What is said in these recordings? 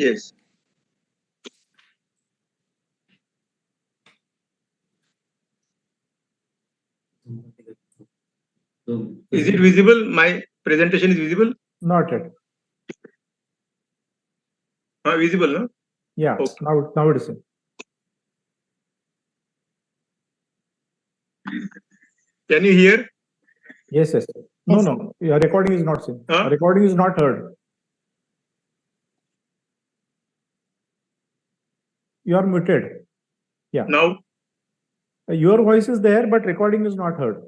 Yes. Is it visible? My presentation is visible? Not yet. Visible, no? Yeah, Okay. now it is in. Can you hear? Yes. No. Your recording is not seen. Huh? Recording is not heard. You are muted. Yeah. Now? Your voice is there, but recording is not heard.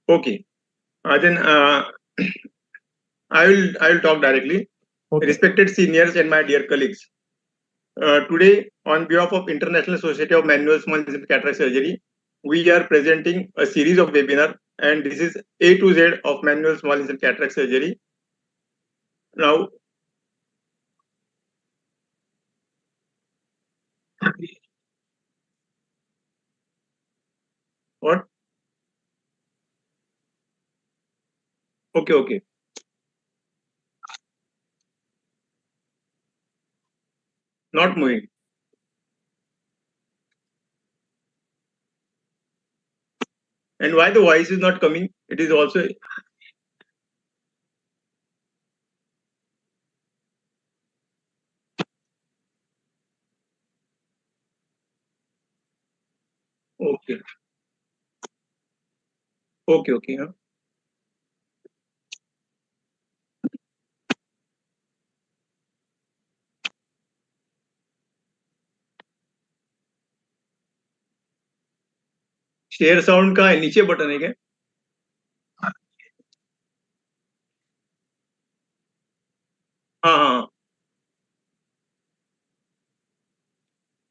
Okay. Then I will talk directly. Okay. Respected seniors and my dear colleagues. Today, on behalf of International Society of Manual Small Incision Cataract Surgery, we are presenting a series of webinar, and this is A to Z of manual small incision cataract surgery. Now, what? Okay. Not moving. And why the voice is not coming? It is also. Okay. Huh? Share sound का है, नीचे button है क्या? हाँ.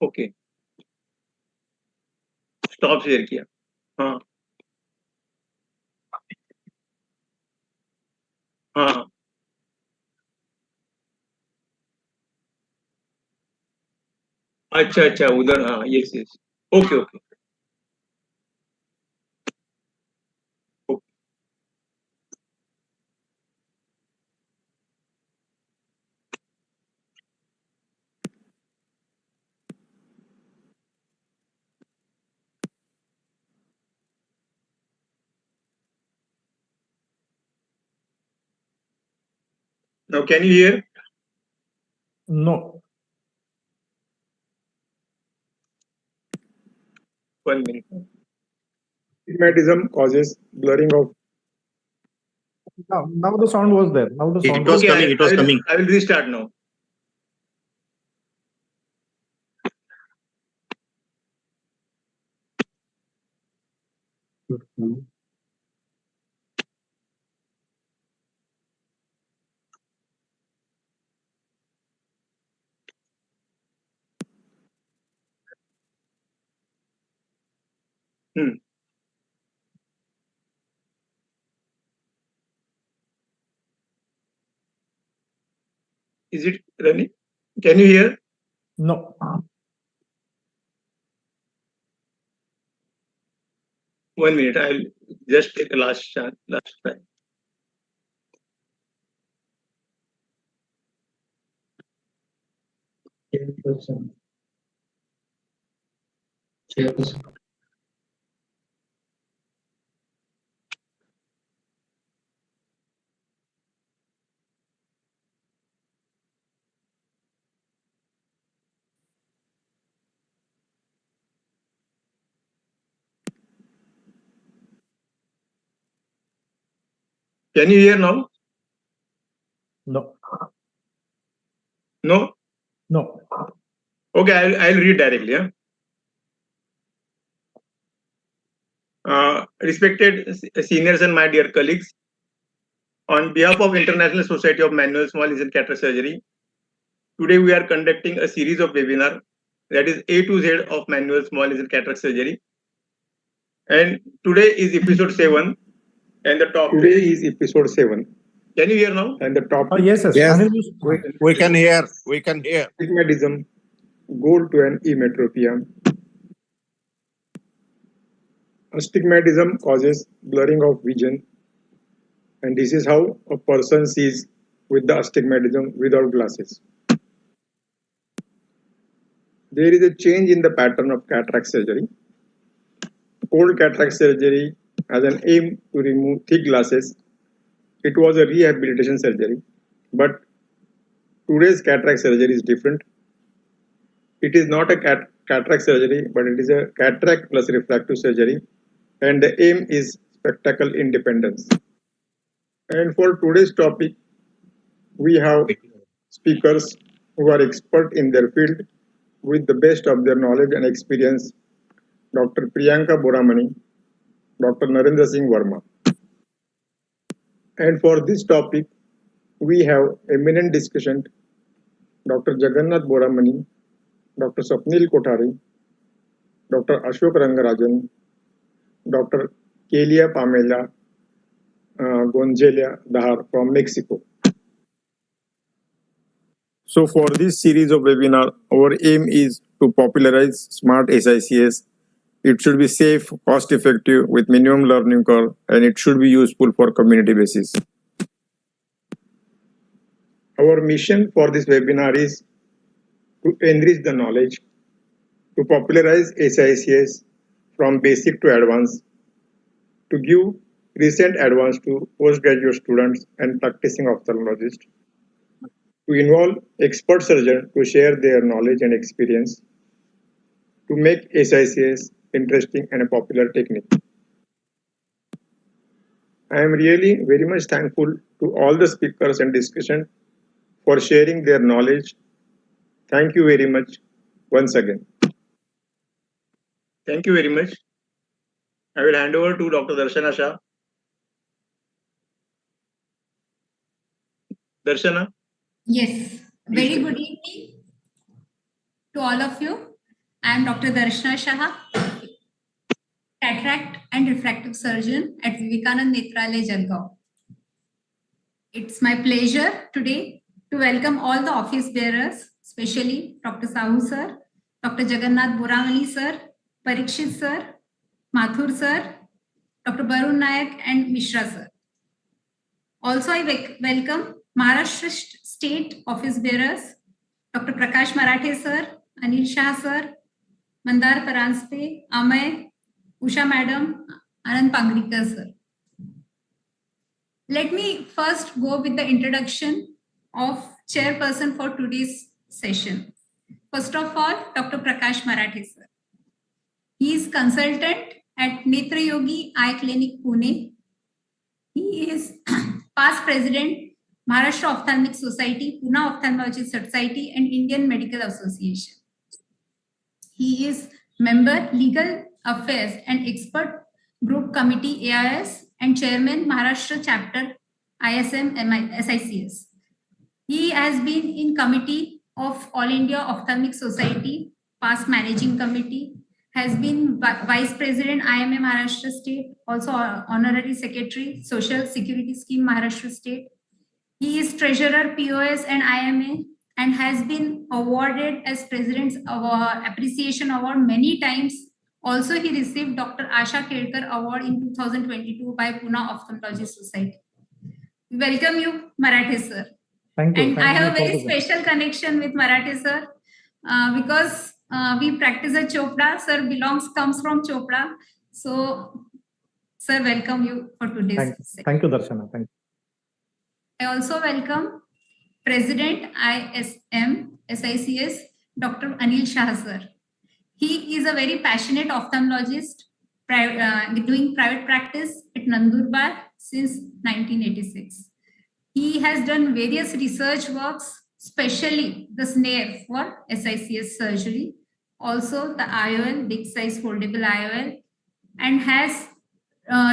Okay. Stop share किया. हाँ. अच्छा उधर. हाँ. Yes. Okay. Now can you hear? No. 1 minute. Astigmatism causes blurring of. Now the sound was there. Now the sound. It was coming. I will restart now. Is it running? Can you hear? No. 1 minute. I'll just take a last try. Can you hear now? No. No? No. Okay, I'll read directly. Respected seniors and my dear colleagues, on behalf of International Society of Manual Small Incision Cataract Surgery, today we are conducting a series of webinar, that is A to Z of manual small incision cataract surgery. And today is episode 7, and the topic. Today is episode 7. Can you hear now? And the topic. Yes. Yes. We can hear. Astigmatism, goal to an emmetropia. Astigmatism causes blurring of vision, and this is how a person sees with the astigmatism without glasses. There is a change in the pattern of cataract surgery. Cold cataract surgery has an aim to remove thick glasses. It was a rehabilitation surgery, but today's cataract surgery is different. It is not a cataract surgery, but it is a cataract plus refractive surgery, and the aim is spectacle independence. And for today's topic, we have speakers who are expert in their field with the best of their knowledge and experience, Dr. Priyanka Boramani, Dr. Narendra Singh Verma. And for this topic, we have eminent discussion, Dr. Jagannath Boramani, Dr. Swapnil Kothari, Dr. Ashok Rangarajan, Dr. Kelia Pamela Gonzalez Dahar from Mexico. So for this series of webinar, our aim is to popularize smart SICS. It should be safe, cost effective with minimum learning curve, and it should be useful for community basis. Our mission for this webinar is to enrich the knowledge, to popularize SICS from basic to advanced, to give recent advance to postgraduate students and practicing ophthalmologists, to involve expert surgeons to share their knowledge and experience, to make SICS interesting and a popular technique. I am really very much thankful to all the speakers and discussion for sharing their knowledge. Thank you very much once again. Thank you very much. I will hand over to Dr. Darshana Shah. Darshana? Yes, very good evening to all of you. I am Dr. Darshana Shah, cataract and refractive surgeon at Vivekanand Netralaya, Jalgaon. It's my pleasure today to welcome all the office bearers, especially Dr. Sahu sir, Dr. Jagannath Boramani sir, Parikshit sir, Mathur sir, Dr. Barun Nayak and Mishra sir. Also, I welcome Maharashtra State Office Bearers, Dr. Prakash Marathe sir, Anil Shah sir, Mandar Paranspe, Amay, Usha madam, Anand Pangrikar sir. Let me first go with the introduction of chairperson for today's session. First of all, Dr. Prakash Marathe sir. He is consultant at Netra Yogi Eye Clinic, Pune. He is past president, Maharashtra Ophthalmic Society, Pune Ophthalmology Society, and Indian Medical Association. He is member, Legal Affairs and Expert Group Committee, AIS, and chairman, Maharashtra Chapter, ISMSICS. He has been in committee of All India Ophthalmic Society, past managing committee, has been vice president, IMA Maharashtra State, also honorary secretary, Social Security Scheme, Maharashtra State. He is treasurer, POS and IMA, and has been awarded as President's Appreciation Award many times. Also, he received Dr. Asha Kelkar Award in 2022 by Pune Ophthalmology Society. We welcome you, Marathe sir. Thank you. And Thank I have a you very for the- special connection with Marathe sir because we practice at Chopra. Sir comes from Chopra. So, sir, welcome you for today's session. Thank you, Darshana. Thank you. I also welcome President ISMSICS, Dr. Anil Shah sir. He is a very passionate ophthalmologist doing private practice at Nandurbar since 1986. He has done various research works, especially the snare for SICS surgery, also the IOL, big size foldable IOL, and has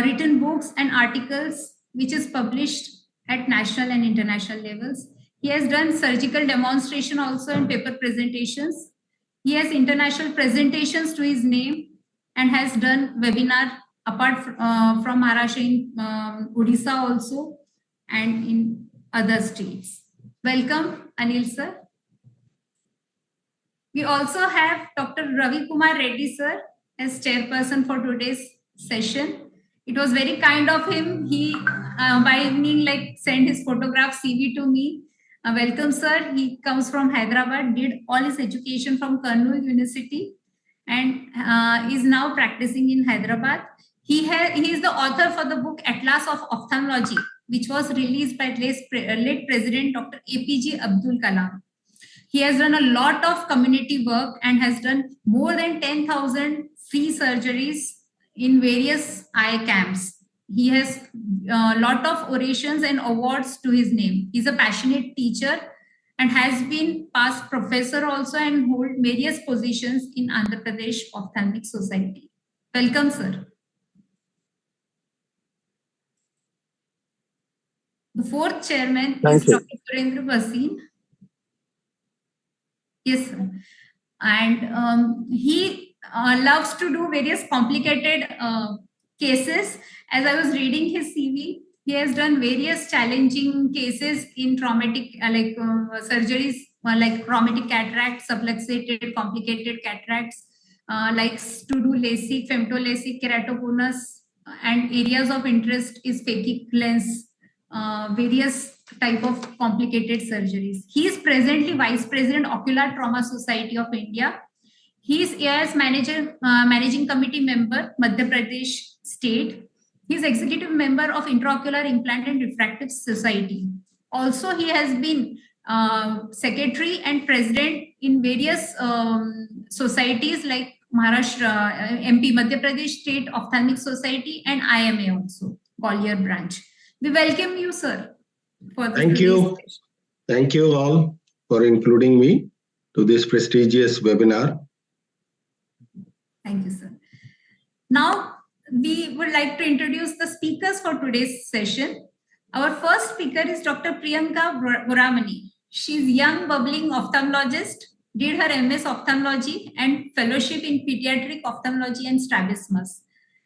written books and articles which is published at national and international levels. He has done surgical demonstration also in paper presentations. He has international presentations to his name and has done webinar apart from Maharashtra in Odisha also and in other states. Welcome, Anil sir. We also have Dr. Ravi Kumar Reddy sir as chairperson for today's session. It was very kind of him. He, by evening, sent his photograph CV to me. Welcome, sir. He comes from Hyderabad, did all his education from Kurnool University, and is now practicing in Hyderabad. He is the author for the book Atlas of Ophthalmology, which was released by late President Dr. APJ Abdul Kalam. He has done a lot of community work and has done more than 10,000 free surgeries in various eye camps. He has a lot of orations and awards to his name. He's a passionate teacher and has been past professor also and hold various positions in Andhra Pradesh Ophthalmic Society. Welcome, sir. The fourth chairman is Dr. Surendra Bhasin. Yes, sir. And he loves to do various complicated cases. As I was reading his CV, he has done various challenging cases in traumatic surgeries, like traumatic cataracts, subluxated, complicated cataracts, likes to do LASIK, femto-LASIK, keratoconus, and areas of interest is phakic lens, various type of complicated surgeries. He is presently Vice President, Ocular Trauma Society of India. He is AIS Managing Committee member, Madhya Pradesh State. He is Executive Member of Intraocular Implant and Refractive Society. Also, he has been Secretary and President in various societies like Maharashtra, MP, Madhya Pradesh State Ophthalmic Society, and IMA also, Gwalior branch. We welcome you, sir. Thank you. Thank you all for including me to this prestigious webinar. Thank you, sir. Now, we would like to introduce the speakers for today's session. Our first speaker is Dr. Priyanka Boramani. She's young, bubbling ophthalmologist, did her MS Ophthalmology and fellowship in Pediatric Ophthalmology and Strabismus.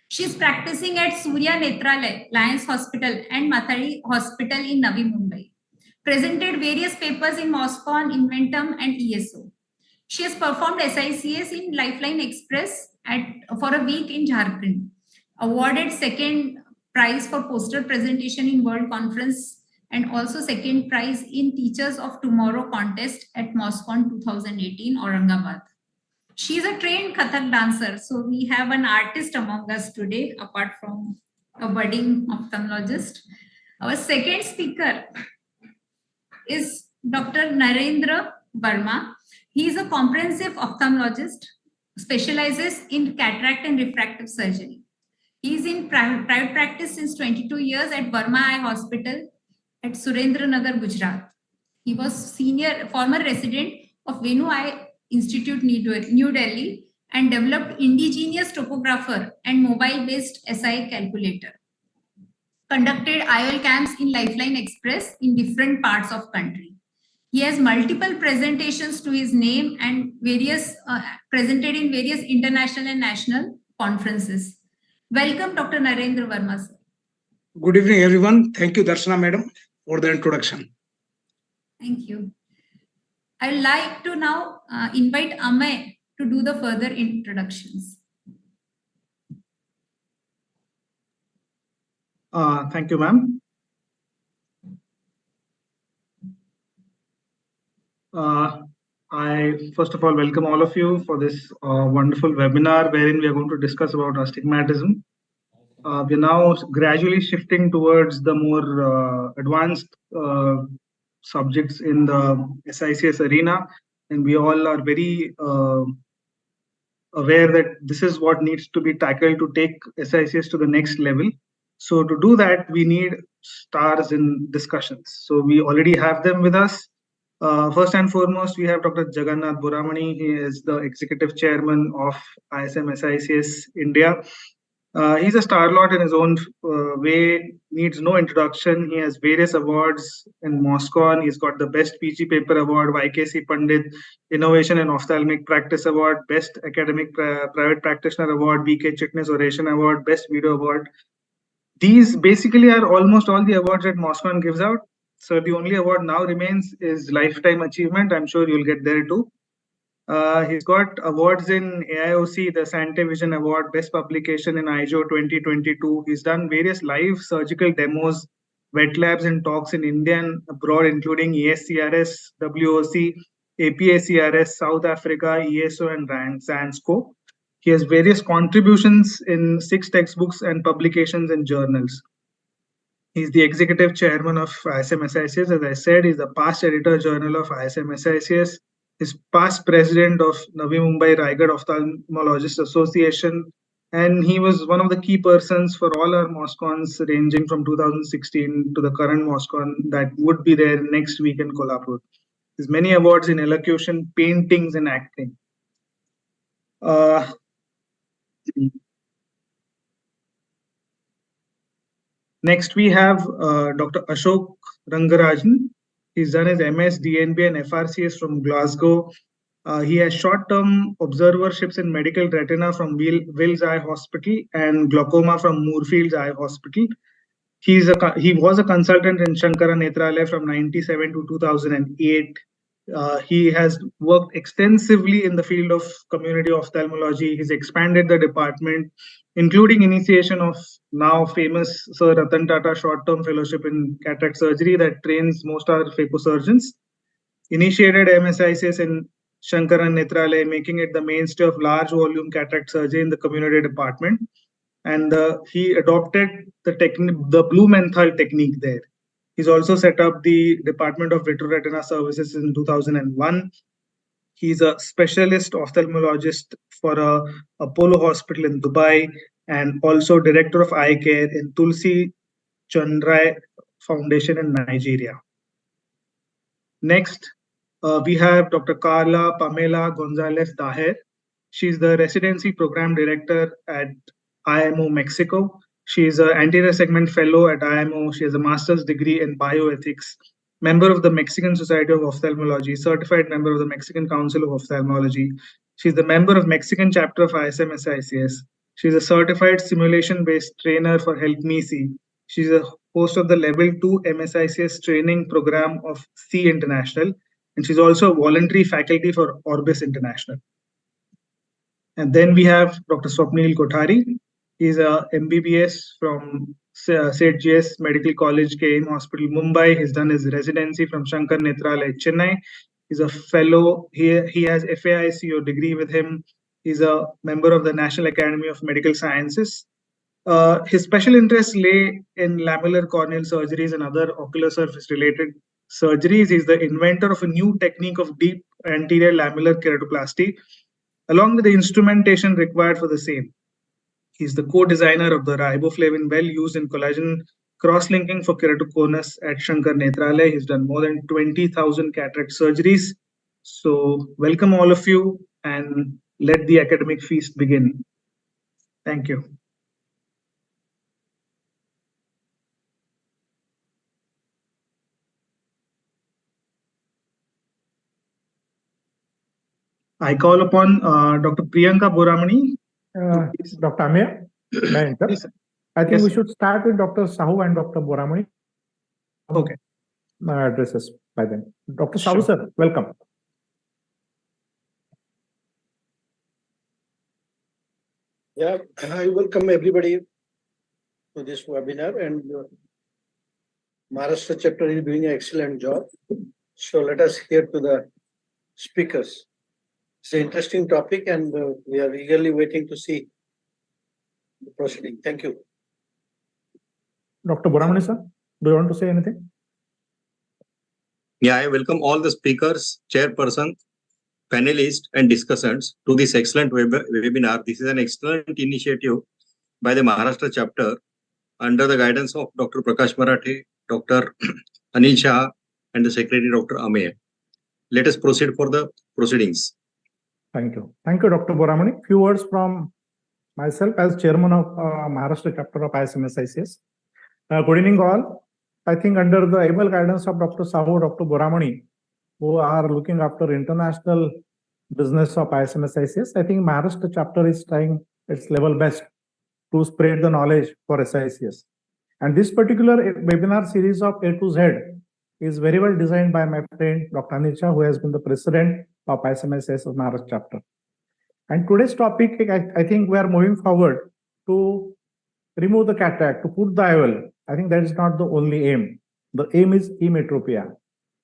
She's practicing at Surya Netralaya, Lions Hospital and Mathari Hospital in Navi Mumbai. Presented various papers in Moscow, Inventum and ESO. She has performed SICS in Lifeline Express for a week in Jharkhand. Awarded second prize for poster presentation in World Conference and also second prize in Teachers of Tomorrow contest at Moscow 2018, Aurangabad. She is a trained Kathak dancer. So we have an artist among us today, apart from a budding ophthalmologist. Our second speaker is Dr. Narendra Verma. He is a comprehensive ophthalmologist, specializes in cataract and refractive surgery. He is in private practice since 22 years at Verma Eye Hospital at Surendranagar, Gujarat. He was former resident of Venu Eye Institute, New Delhi, and developed indigenous topographer and mobile-based SI calculator. Conducted IOL camps in Lifeline Express in different parts of country. He has multiple presentations to his name and presented in various international and national conferences. Welcome, Dr. Narendra Verma, sir. Good evening, everyone. Thank you, Darshana Madam, for the introduction. Thank you. I'd like to now invite Amay to do the further introductions. Thank you, ma'am. I first of all welcome all of you for this wonderful webinar wherein we are going to discuss about astigmatism. We're now gradually shifting towards the more advanced subjects in the SICS arena, and we all are very aware that this is what needs to be tackled to take SICS to the next level. So to do that, we need stars in discussions. So we already have them with us. First and foremost, we have Dr. Jagannath Boramani. He is the Executive Chairman of ISMSICS India. He's a starlord in his own way, needs no introduction. He has various awards in Moscow, and he's got the Best PG Paper Award, YKC Pandit Innovation and Ophthalmic Practice Award, Best Academic Private Practitioner Award, BK Chitnis Oration Award, Best Video Award. These basically are almost all the awards that Moscow gives out. So the only award now remains is Lifetime Achievement. I'm sure you'll get there too. He's got awards in AIOC, the Sante Vision Award, Best Publication in IJO 2022. He's done various live surgical demos wet labs and talks in India and abroad, including ESCRS, WOC, APACRS, South Africa, ESO, and ZANSCO. He has various contributions in 6 textbooks and publications and journals. He's the executive chairman of ISMSICS. As I said, he's the past editor journal of ISMSICS. He's past president of Navi Mumbai Raigad Ophthalmologist Association. And he was one of the key persons for all our MOSCONs ranging from 2016 to the current MOSCON that would be there next week in Kolhapur. There's many awards in elocution, paintings, and acting. Next, we have Dr. Ashok Rangarajan. He's done his MS, DNB, and FRCS from Glasgow. He has short-term observerships in medical retina from Wills Eye Hospital and glaucoma from Moorfields Eye Hospital. He was a consultant in Shankara Nethralaya from 1997 to 2008. He has worked extensively in the field of community ophthalmology. He's expanded the department, including initiation of now famous Sir Ratan Tata short-term fellowship in cataract surgery that trains most our phacosurgeons. Initiated MSICS in Shankara Nethralaya, making it the mainstay of large volume cataract surgery in the community department. And he adopted the Blumenthal technique there. He's also set up the Department of Vitreoretina Services in 2001. He's a specialist ophthalmologist for Apollo Hospital in Dubai and also director of eye care in Tulsi Chandrai Foundation in Nigeria. Next, we have Dr. Carla Pamela Gonzalez Daher. She's the residency program director at IMO Mexico. She is an anterior segment fellow at IMO. She has a master's degree in bioethics, member of the Mexican Society of Ophthalmology, certified member of the Mexican Council of Ophthalmology. She's the member of Mexican chapter of ISMSICS. She's a certified simulation-based trainer for Help Me See. She's a host of the Level 2 MSICS training program of C International, and she's also a voluntary faculty for Orbis International. And then we have Dr. Swapnil Kothari. He's a MBBS from St. J.S. Medical College, KM Hospital, Mumbai. He's done his residency from Shankar Nethralaya, Chennai. He's a fellow. He has FAICO degree with him. He's a member of the National Academy of Medical Sciences. His special interests lay in lamellar corneal surgeries and other ocular surface related surgeries. He's the inventor of a new technique of deep anterior lamellar keratoplasty, along with the instrumentation required for the same. He's the co-designer of the riboflavin well used in collagen cross-linking for keratoconus at Shankar Nethralaya. He's done more than 20,000 cataract surgeries. So welcome all of you and let the academic feast begin. Thank you. I call upon Dr. Priyanka Boramani. Dr. Amir, Yes, I think yes, we sir. should start with Dr. Sahu and Dr. Boramani. Okay. Addresses by them. Dr. Sure. Sahu, sir, welcome. Yeah, I welcome everybody to this webinar, and Maharashtra chapter is doing an excellent job. So let us hear to the speakers. It's an interesting topic, and we are eagerly waiting to see the proceeding. Thank you. Dr. Boramani, sir, do you want to say anything? Yeah, I welcome all the speakers, chairperson, panelists, and discussants to this excellent webinar. This is an excellent initiative by the Maharashtra chapter under the guidance of Dr. Prakash Marathe, Dr. Anil Shah, and the Secretary, Dr. Amir. Let us proceed for the proceedings. Thank you. Thank you, Dr. Boramani. Few words from myself as chairman of Maharashtra chapter of ISMSICS. Good evening, all. I think under the able guidance of Dr. Sahu, Dr. Boramani, who are looking after international business of ISMSICS, I think Maharashtra chapter is trying its level best to spread the knowledge for SICS. And this particular webinar series of A to Z is very well designed by my friend Dr. Anil Shah, who has been the president of ISMSICS of Maharashtra chapter. And today's topic, I think we are moving forward to remove the cataract, to put the IOL I think that is not the only aim. The aim is emmetropia.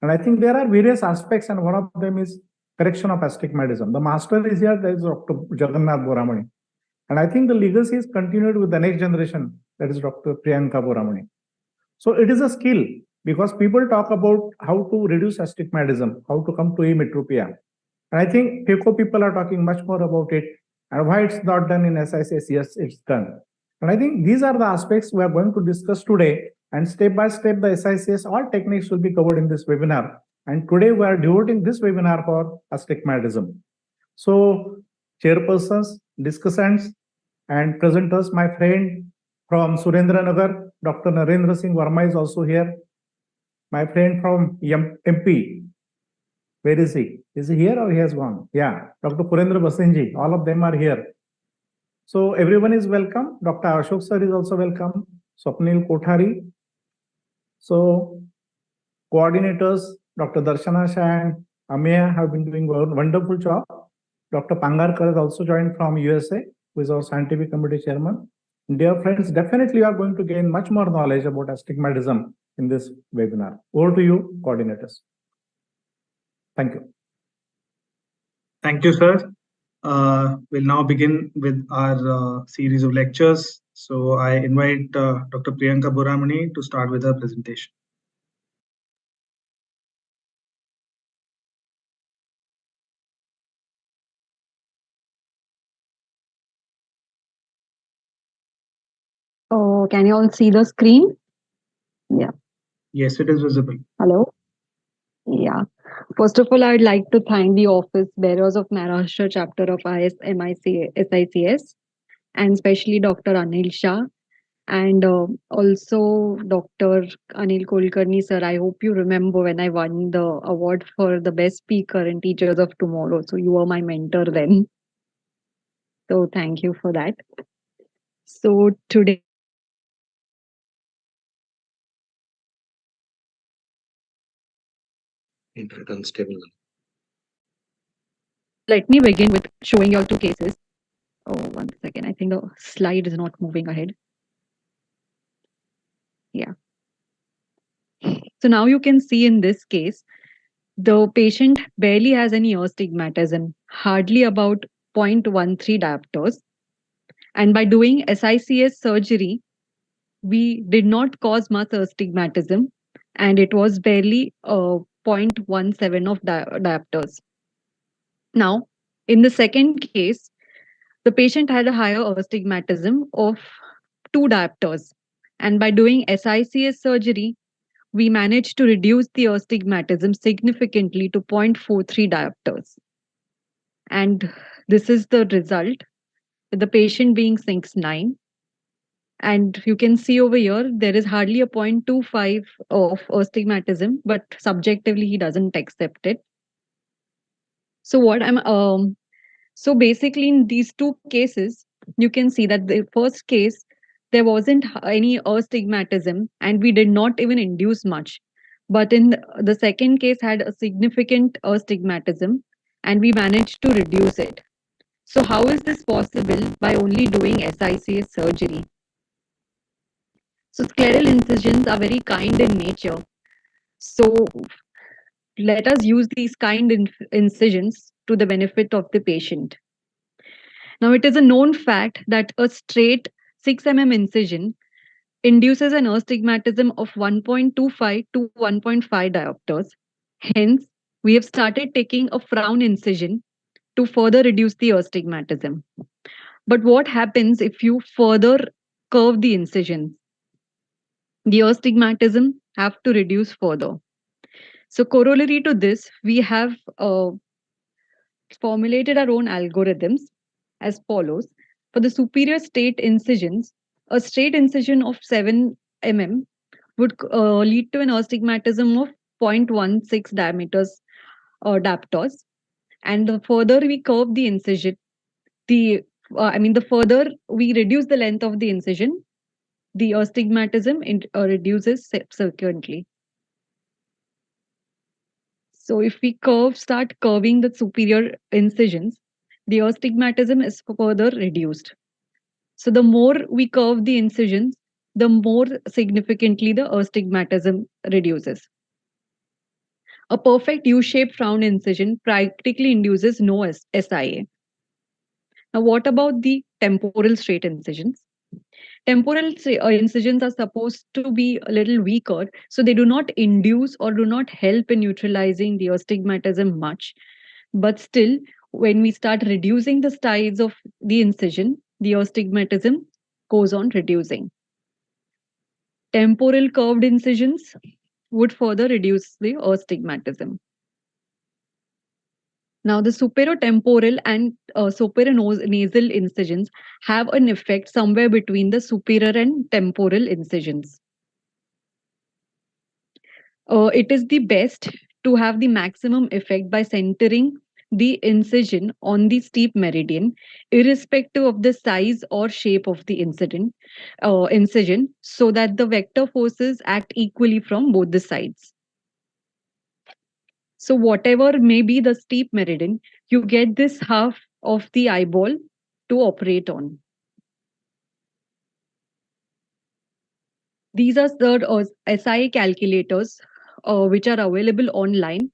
And I think there are various aspects, and one of them is correction of astigmatism. The master is here, that is Dr. Jagannath Boramani. And I think the legacy is continued with the next generation, that is Dr. Priyanka Boramani. So it is a skill, because people talk about how to reduce astigmatism, how to come to emmetropia. And I think PICO people are talking much more about it. And why it's not done in SICS, yes, it's done. And I think these are the aspects we are going to discuss today. And step by step, the SICS, all techniques will be covered in this webinar. And today we are devoting this webinar for astigmatism. So chairpersons, discussants, and presenters, my friend from Surendra Nagar, Dr. Narendra Singh Verma is also here. My friend from MP, where is he? Is he here or he has gone? Yeah, Dr. Purendra Basenji, all of them are here. So everyone is welcome. Dr. Ashok sir is also welcome. Swapnil Kothari. So coordinators, Dr. Darshana Shah and Ameya have been doing a wonderful job. Dr. Pangarkar has also joined from USA, who is our scientific committee chairman. Dear friends, definitely you are going to gain much more knowledge about astigmatism in this webinar. Over to you, coordinators. Thank you. Thank you, sir. We'll now begin with our series of lectures. So I invite Dr. Priyanka Boramani to start with her presentation. Oh, can you all see the screen? Yeah. Yes, it is visible. Hello? Yeah. First of all, I'd like to thank the office bearers of Maharashtra chapter of ISMICS, and especially Dr. Anil Shah and also Dr. Anil Kulkarni, sir. I hope you remember when I won the award for the best speaker in Teachers of Tomorrow. So you were my mentor then. So thank you for that. So today, Internet unstable. let me begin with showing you all two cases. Oh, 1 second. I think the slide is not moving ahead. Yeah. So now you can see in this case, the patient barely has any astigmatism, hardly about 0.13 diopters. And by doing SICS surgery, we did not cause much astigmatism, and it was barely 0.17 of diopters. Now, in the second case, the patient had a higher astigmatism of 2 diopters. And by doing SICS surgery, we managed to reduce the astigmatism significantly to 0.43 diopters. And this is the result, with the patient being 6'9". And you can see over here, there is hardly a 0.25 of astigmatism, but subjectively he doesn't accept it. So so basically in these two cases, you can see that the first case, there wasn't any astigmatism and we did not even induce much. But in the second case had a significant astigmatism and we managed to reduce it. So how is this possible? By only doing SICS surgery. So scleral incisions are very kind in nature. So let us use these kind incisions to the benefit of the patient. Now, it is a known fact that a straight 6 mm incision induces an astigmatism of 1.25 to 1.5 diopters. Hence, we have started taking a frown incision to further reduce the astigmatism. But what happens if you further curve the incision? The astigmatism have to reduce further. So corollary to this, we have formulated our own algorithms as follows. For the superior straight incisions, a straight incision of 7 mm would lead to an astigmatism of 0.16 diopters. And the further we curve the incision, the further we reduce the length of the incision, the astigmatism reduces subsequently. So if we start curving the superior incisions, the astigmatism is further reduced. So the more we curve the incisions, the more significantly the astigmatism reduces. A perfect U-shaped frown incision practically induces no SIA. Now, what about the temporal straight incisions? Temporal incisions are supposed to be a little weaker, so they do not induce or do not help in neutralizing the astigmatism much. But still, when we start reducing the size of the incision, the astigmatism goes on reducing. Temporal curved incisions would further reduce the astigmatism. Now, the superotemporal and superinasal incisions have an effect somewhere between the superior and temporal incisions. It is the best to have the maximum effect by centering the incision on the steep meridian, irrespective of the size or shape of the incision, so that the vector forces act equally from both the sides. So whatever may be the steep meridian, you get this half of the eyeball to operate on. These are the SIA calculators which are available online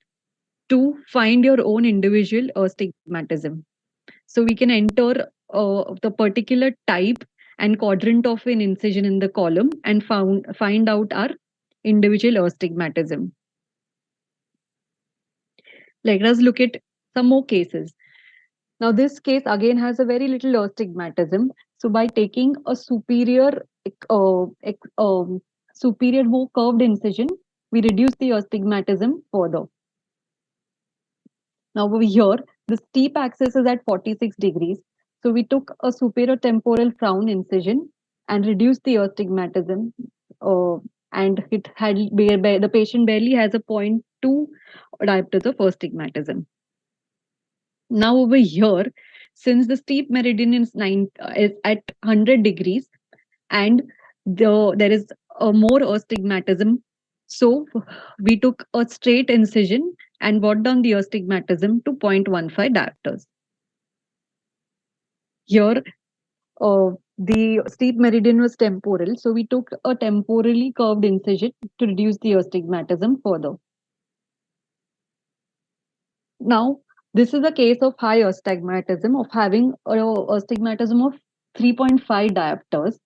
to find your own individual astigmatism. So we can enter the particular type and quadrant of an incision in the column and find out our individual astigmatism. Let us look at some more cases. Now, this case again has a very little astigmatism. So, by taking a superior, more curved incision, we reduce the astigmatism further. Now, over here, the steep axis is at 46 degrees. So, we took a superior temporal frown incision and reduced the astigmatism. And the patient barely has a 0.2 diopters of astigmatism. Now over here, since the steep meridian is at 100 degrees and there is a more astigmatism, so we took a straight incision and brought down the astigmatism to 0.15 diopters. Here, the steep meridian was temporal, so we took a temporally curved incision to reduce the astigmatism further. Now, this is a case of high astigmatism, of having astigmatism of 3.5 diopters.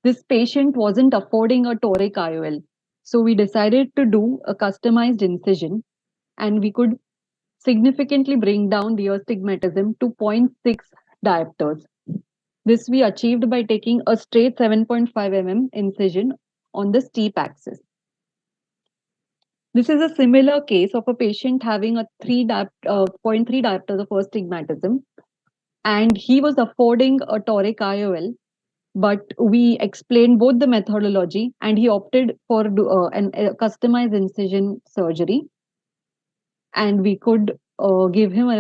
This patient wasn't affording a toric IOL. So we decided to do a customized incision and we could significantly bring down the astigmatism to 0.6 diopters. This we achieved by taking a straight 7.5 mm incision on the steep axis. This is a similar case of a patient having a 0.3 diopters of astigmatism, and he was affording a toric IOL, but we explained both the methodology and he opted for a customized incision surgery. And we could give him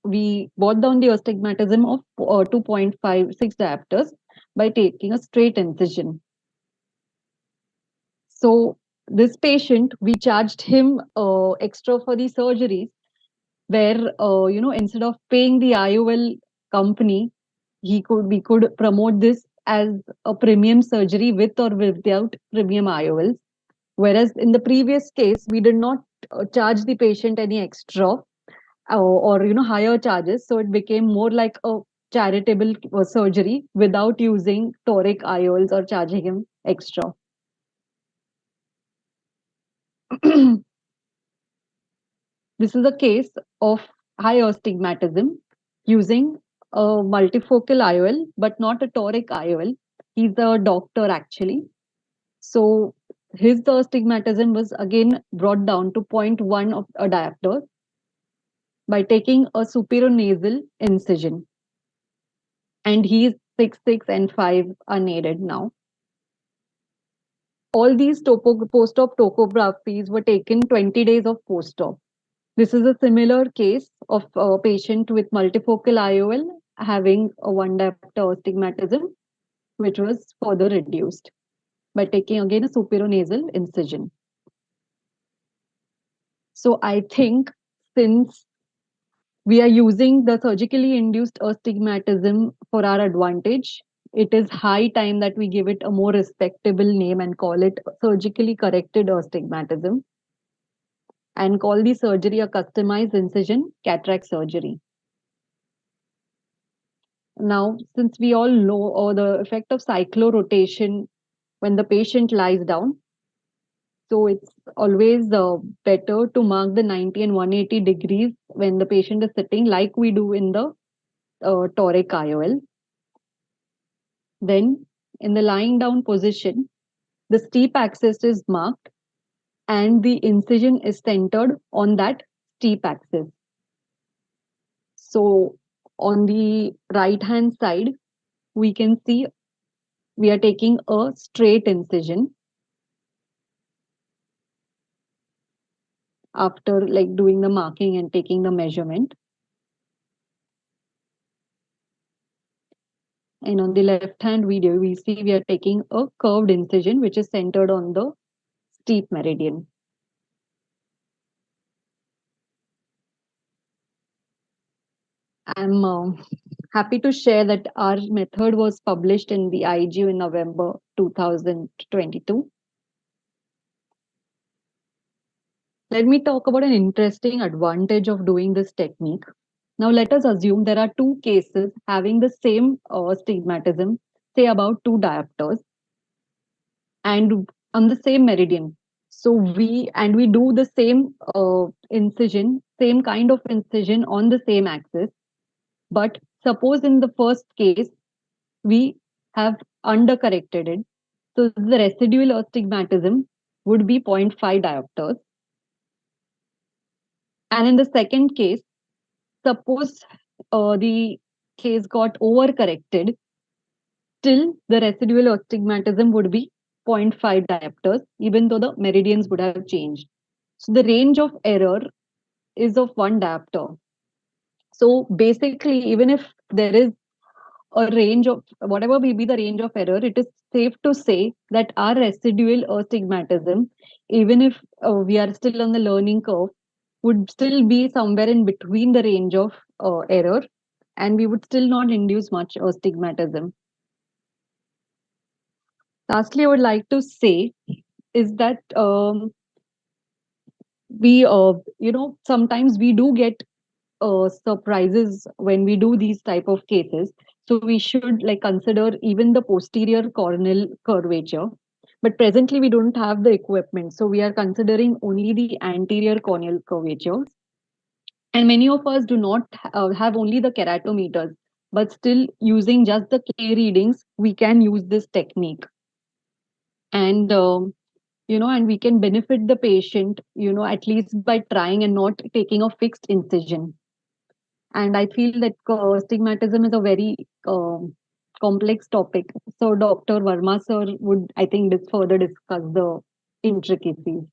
we brought down the astigmatism of 2.56 diopters by taking a straight incision. So this patient, we charged him extra for the surgeries, where instead of paying the IOL company, we could promote this as a premium surgery with or without premium IOLs. Whereas in the previous case, we did not charge the patient any extra or higher charges, so it became more like a charitable surgery without using toric IOLs or charging him extra. This is a case of high astigmatism using a multifocal IOL, but not a toric IOL. He's a doctor actually. So his astigmatism was again brought down to 0.1 of a diopter by taking a superior nasal incision. And he's 6'6" and 5 are needed now. All these post-op topographies were taken 20 days of post-op. This is a similar case of a patient with multifocal IOL having a 1 diopter astigmatism, which was further reduced by taking again a superior nasal incision. So I think since we are using the surgically induced astigmatism for our advantage, it is high time that we give it a more respectable name and call it surgically corrected astigmatism, and call the surgery a customized incision cataract surgery. Now, since we all know the effect of cyclorotation when the patient lies down, so it's always better to mark the 90 and 180 degrees when the patient is sitting, like we do in the toric IOL. Then, in the lying down position, the steep axis is marked and the incision is centered on that steep axis. So, on the right hand side, we can see we are taking a straight incision after like doing the marking and taking the measurement. And on the left hand video, we see we are taking a curved incision which is centered on the steep meridian. I'm happy to share that our method was published in the IGU in November 2022. Let me talk about an interesting advantage of doing this technique. Now let us assume there are two cases having the same astigmatism, say about 2 diopters, and on the same meridian. So we do the same incision, same kind of incision on the same axis. But suppose in the first case, we have undercorrected it. So the residual astigmatism would be 0.5 diopters. And in the second case, suppose the case got overcorrected, still the residual astigmatism would be 0.5 diopters, even though the meridians would have changed. So the range of error is of 1 diopter. So basically, even if there is a range of whatever may be the range of error, it is safe to say that our residual astigmatism, even if we are still on the learning curve, would still be somewhere in between the range of error, and we would still not induce much astigmatism. Lastly, I would like to say is that we, sometimes we do get surprises when we do these type of cases. So we should like consider even the posterior corneal curvature. But presently we don't have the equipment, so we are considering only the anterior corneal curvature. And many of us do not have only the keratometers, but still using just the K readings, we can use this technique. And and we can benefit the patient, at least by trying and not taking a fixed incision. And I feel that astigmatism is a very complex topic. So Dr. Verma sir would, I think, further discuss the intricacies.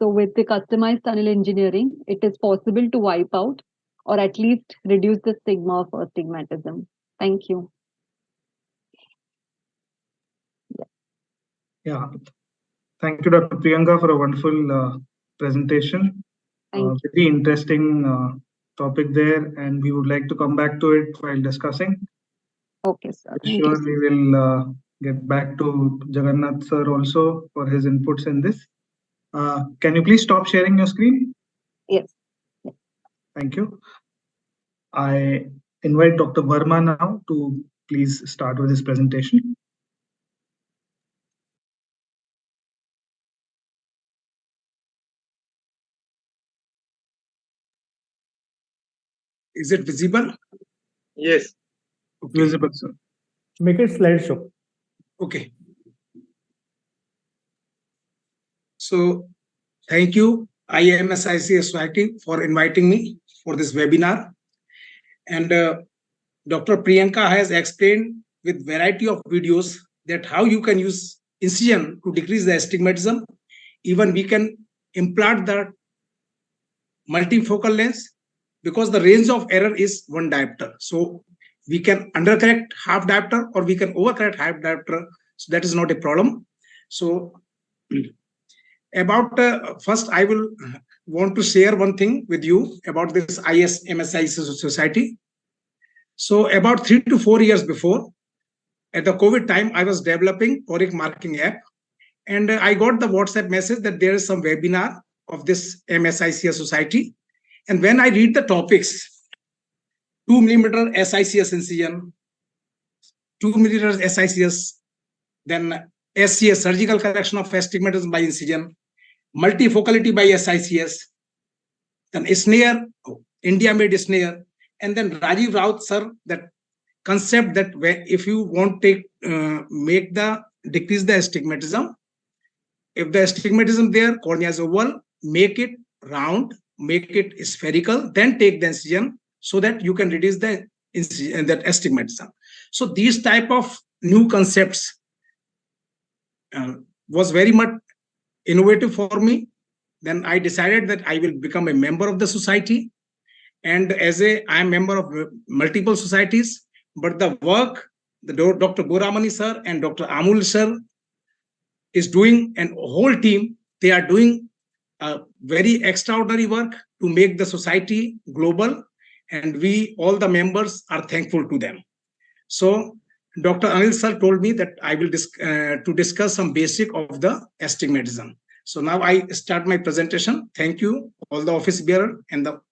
So with the customized tunnel engineering, it is possible to wipe out or at least reduce the stigma of astigmatism. Thank you. Yeah. Thank you, Dr. Priyanka, for a wonderful presentation. Very interesting topic there, and we would like to come back to it while discussing. Okay, sir. Sure, we will get back to Jagannath sir also for his inputs in this. Can you please stop sharing your screen? Yes. Thank you. I invite Dr. Verma now to please start with his presentation. Is it visible? Yes. Okay. Visible, sir. Make it slideshow. Okay. So thank you, ISMSICS Society, for inviting me for this webinar. And Dr. Priyanka has explained with variety of videos that how you can use incision to decrease the astigmatism. Even we can implant the multifocal lens because the range of error is 1 diopter. So we can undercorrect half diopter or we can overcorrect half diopter. So that is not a problem. So about first, I will want to share one thing with you about this ISMSICS Society. So about 3 to 4 years before, at the COVID time, I was developing toric marking app, and I got the WhatsApp message that there is some webinar of this MSICS society. And when I read the topics, 2 millimeter SICS incision, 2 millimeter SICS, then SCS, surgical correction of astigmatism by incision, multifocality by SICS, then snare, India-made snare, and then Rajiv Raut sir, that concept that if you want to decrease the astigmatism, if the astigmatism there, cornea is oval, make it round, make it spherical, then take the incision so that you can reduce the incision, that astigmatism. So these type of new concepts was very much innovative for me. Then I decided that I will become a member of the society. And I am a member of multiple societies, but the work the Dr. Boramani sir and Dr. Amul sir is doing, and whole team, they are doing a very extraordinary work to make the society global, and we, all the members, are thankful to them. So Dr. Anil sir told me that I will to discuss some basic of the astigmatism. So now I start my presentation. Thank you, all the office bearer and the.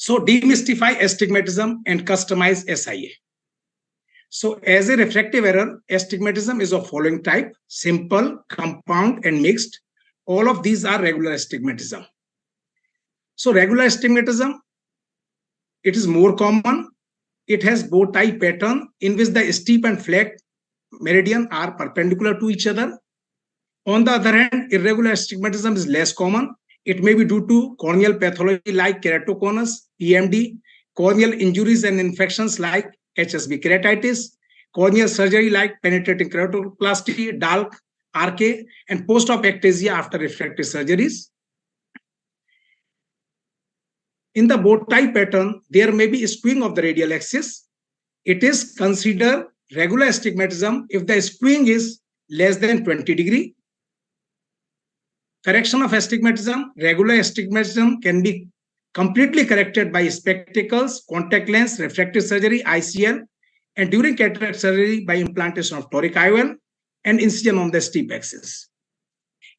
So demystify astigmatism and customize SIA. So as a refractive error, astigmatism is of following type: simple, compound, and mixed. All of these are regular astigmatism. So regular astigmatism, it is more common. It has bow tie pattern in which the steep and flat meridian are perpendicular to each other. On the other hand, irregular astigmatism is less common. It may be due to corneal pathology like keratoconus, EMD, corneal injuries and infections like HSB keratitis, corneal surgery like penetrating keratoplasty, DALK, RK, and post-op ectasia after refractive surgeries. In the bow tie pattern, there may be a skewing of the radial axis. It is considered regular astigmatism if the skewing is less than 20 degrees. Correction of astigmatism. Regular astigmatism can be completely corrected by spectacles, contact lens, refractive surgery, ICL, and during cataract surgery by implantation of toric IOL and incision on the steep axis.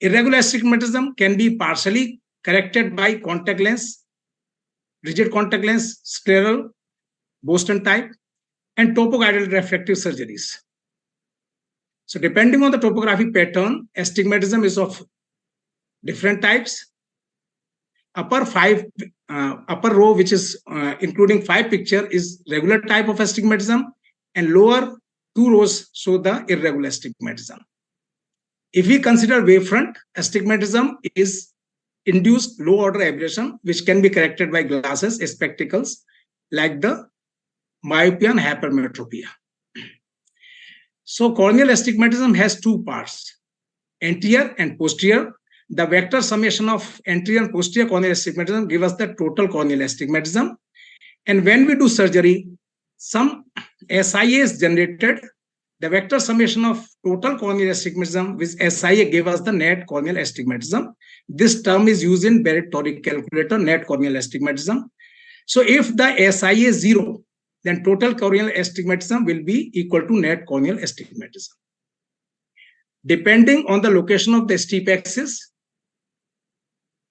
Irregular astigmatism can be partially corrected by contact lens, rigid contact lens, scleral, Boston type, and topoguidal refractive surgeries. So depending on the topographic pattern, astigmatism is of different types. Upper row, which is including 5 pictures, is regular type of astigmatism, and lower 2 rows show the irregular astigmatism. If we consider wavefront, astigmatism is induced low order aberration, which can be corrected by glasses, spectacles, like the myopia and hypermetropia. So corneal astigmatism has 2 parts, anterior and posterior. The vector summation of anterior and posterior corneal astigmatism give us the total corneal astigmatism. And when we do surgery, some SIA is generated. The vector summation of total corneal astigmatism with SIA gave us the net corneal astigmatism. This term is used in Barrett toric calculator, net corneal astigmatism. So if the SIA is 0, then total corneal astigmatism will be equal to net corneal astigmatism. Depending on the location of the steep axis,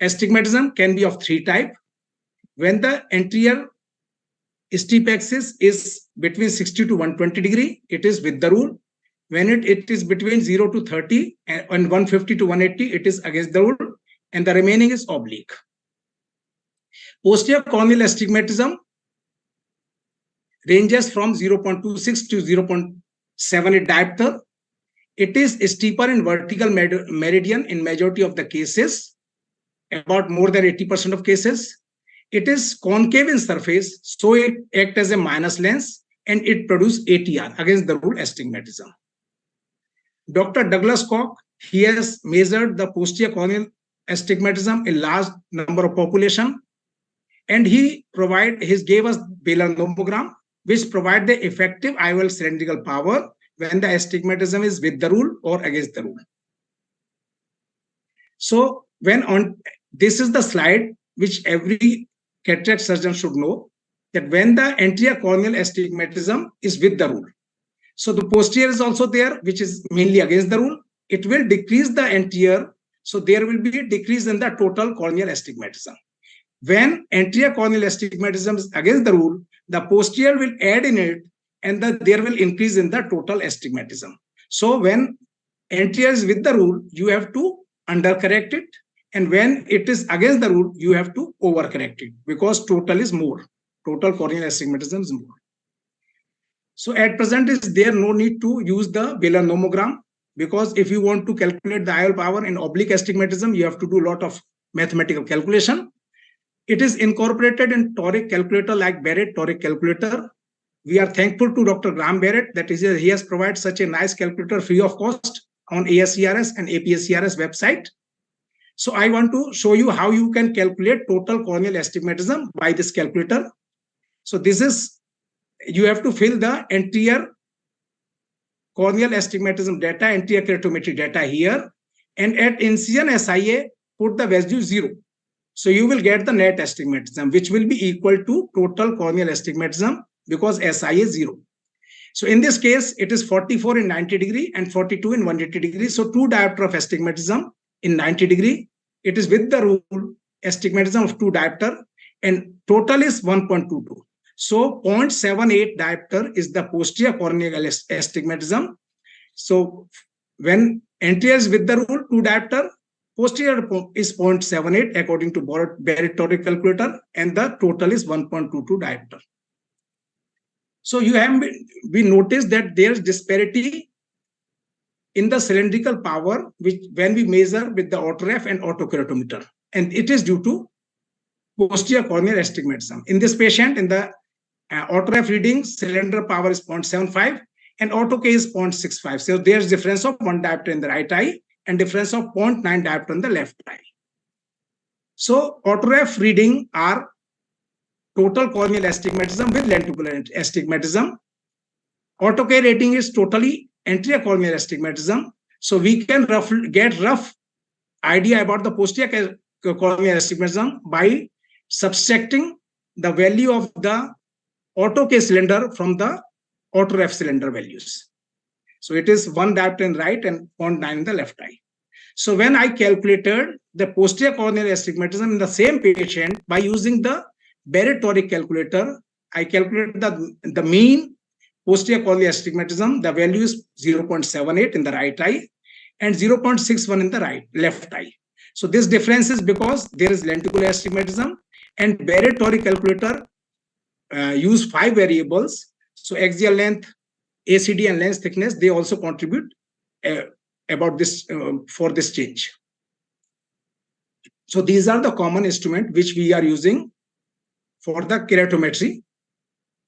astigmatism can be of 3 types. When the anterior steep axis is between 60 to 120 degree, it is with the rule. When it is between 0 to 30 and 150 to 180, it is against the rule, and the remaining is oblique. Posterior corneal astigmatism ranges from 0.26 to 0.78 diopter. It is steeper in vertical meridian in majority of the cases, about more than 80% of cases. It is concave in surface, so it acts as a minus lens, and it produces ATR, against the rule astigmatism. Dr. Douglas Koch, he has measured the posterior corneal astigmatism in large number of population, and he gave us Baylor nomogram, which provide the effective IOL cylindrical power when the astigmatism is with the rule or against the rule. So this is the slide which every cataract surgeon should know. that when the anterior corneal astigmatism is with the rule, so the posterior is also there, which is mainly against the rule, it will decrease the anterior, so there will be a decrease in the total corneal astigmatism. When anterior corneal astigmatism is against the rule, the posterior will add in it, and there will increase in the total astigmatism. So when anterior is with the rule, you have to undercorrect it, and when it is against the rule, you have to overcorrect it, because total is more. Total corneal astigmatism is more. So at present, is there no need to use the Baylor nomogram, because if you want to calculate the IOL power in oblique astigmatism, you have to do a lot of mathematical calculation. It is incorporated in toric calculator like Barrett toric calculator. We are thankful to Dr. Graham Barrett that he has provided such a nice calculator free of cost on ASCRS and APSCRS website. So I want to show you how you can calculate total corneal astigmatism by this calculator. So this is, you have to fill the anterior corneal astigmatism data, anterior keratometry data here, and at incision SIA, put the value 0. So you will get the net astigmatism, which will be equal to total corneal astigmatism, because SIA is 0. So in this case, it is 44 in 90 degree and 42 in 180 degree. So 2 diopter of astigmatism in 90 degree. It is with the rule astigmatism of 2 diopter, and total is 1.22. So 0.78 diopter is the posterior corneal astigmatism. So when anterior is with the rule 2 diopter, posterior is 0.78 according to Barrett toric calculator, and the total is 1.22 diopter. So you have we noticed that there is disparity in the cylindrical power, which when we measure with the autoref and autokeratometer, and it is due to posterior corneal astigmatism. In this patient, in the autoref reading, cylinder power is 0.75 and auto K is 0.65. So there's difference of 1 diopter in the right eye and difference of 0.9 diopter in the left eye. So autoref reading are total corneal astigmatism with lenticular astigmatism. Auto K rating is totally anterior corneal astigmatism. So we can get rough idea about the posterior corneal astigmatism by subtracting the value of the auto K cylinder from the autoref cylinder values. So it is 1 diopter in right and 0.9 in the left eye. So when I calculated the posterior corneal astigmatism in the same patient by using the Barrett toric calculator, I calculated the mean posterior corneal astigmatism. The value is 0.78 in the right eye and 0.61 in the left eye. So this difference is because there is lenticular astigmatism, and Barrett toric calculator use 5 variables. So axial length, ACD, and lens thickness, they also contribute about this for this change. So these are the common instruments which we are using for the keratometry,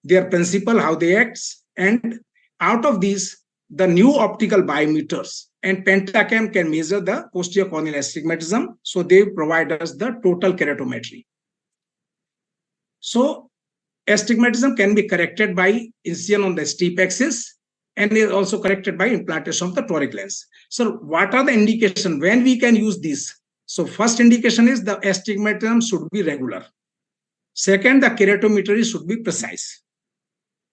their principle, how they act, and out of these, the new optical biometers and pentacam can measure the posterior corneal astigmatism. So they provide us the total keratometry. So astigmatism can be corrected by incision on the steep axis, and is also corrected by implantation of the toric lens. So what are the indications when we can use these? So first indication is the astigmatism should be regular. Second, the keratometry should be precise.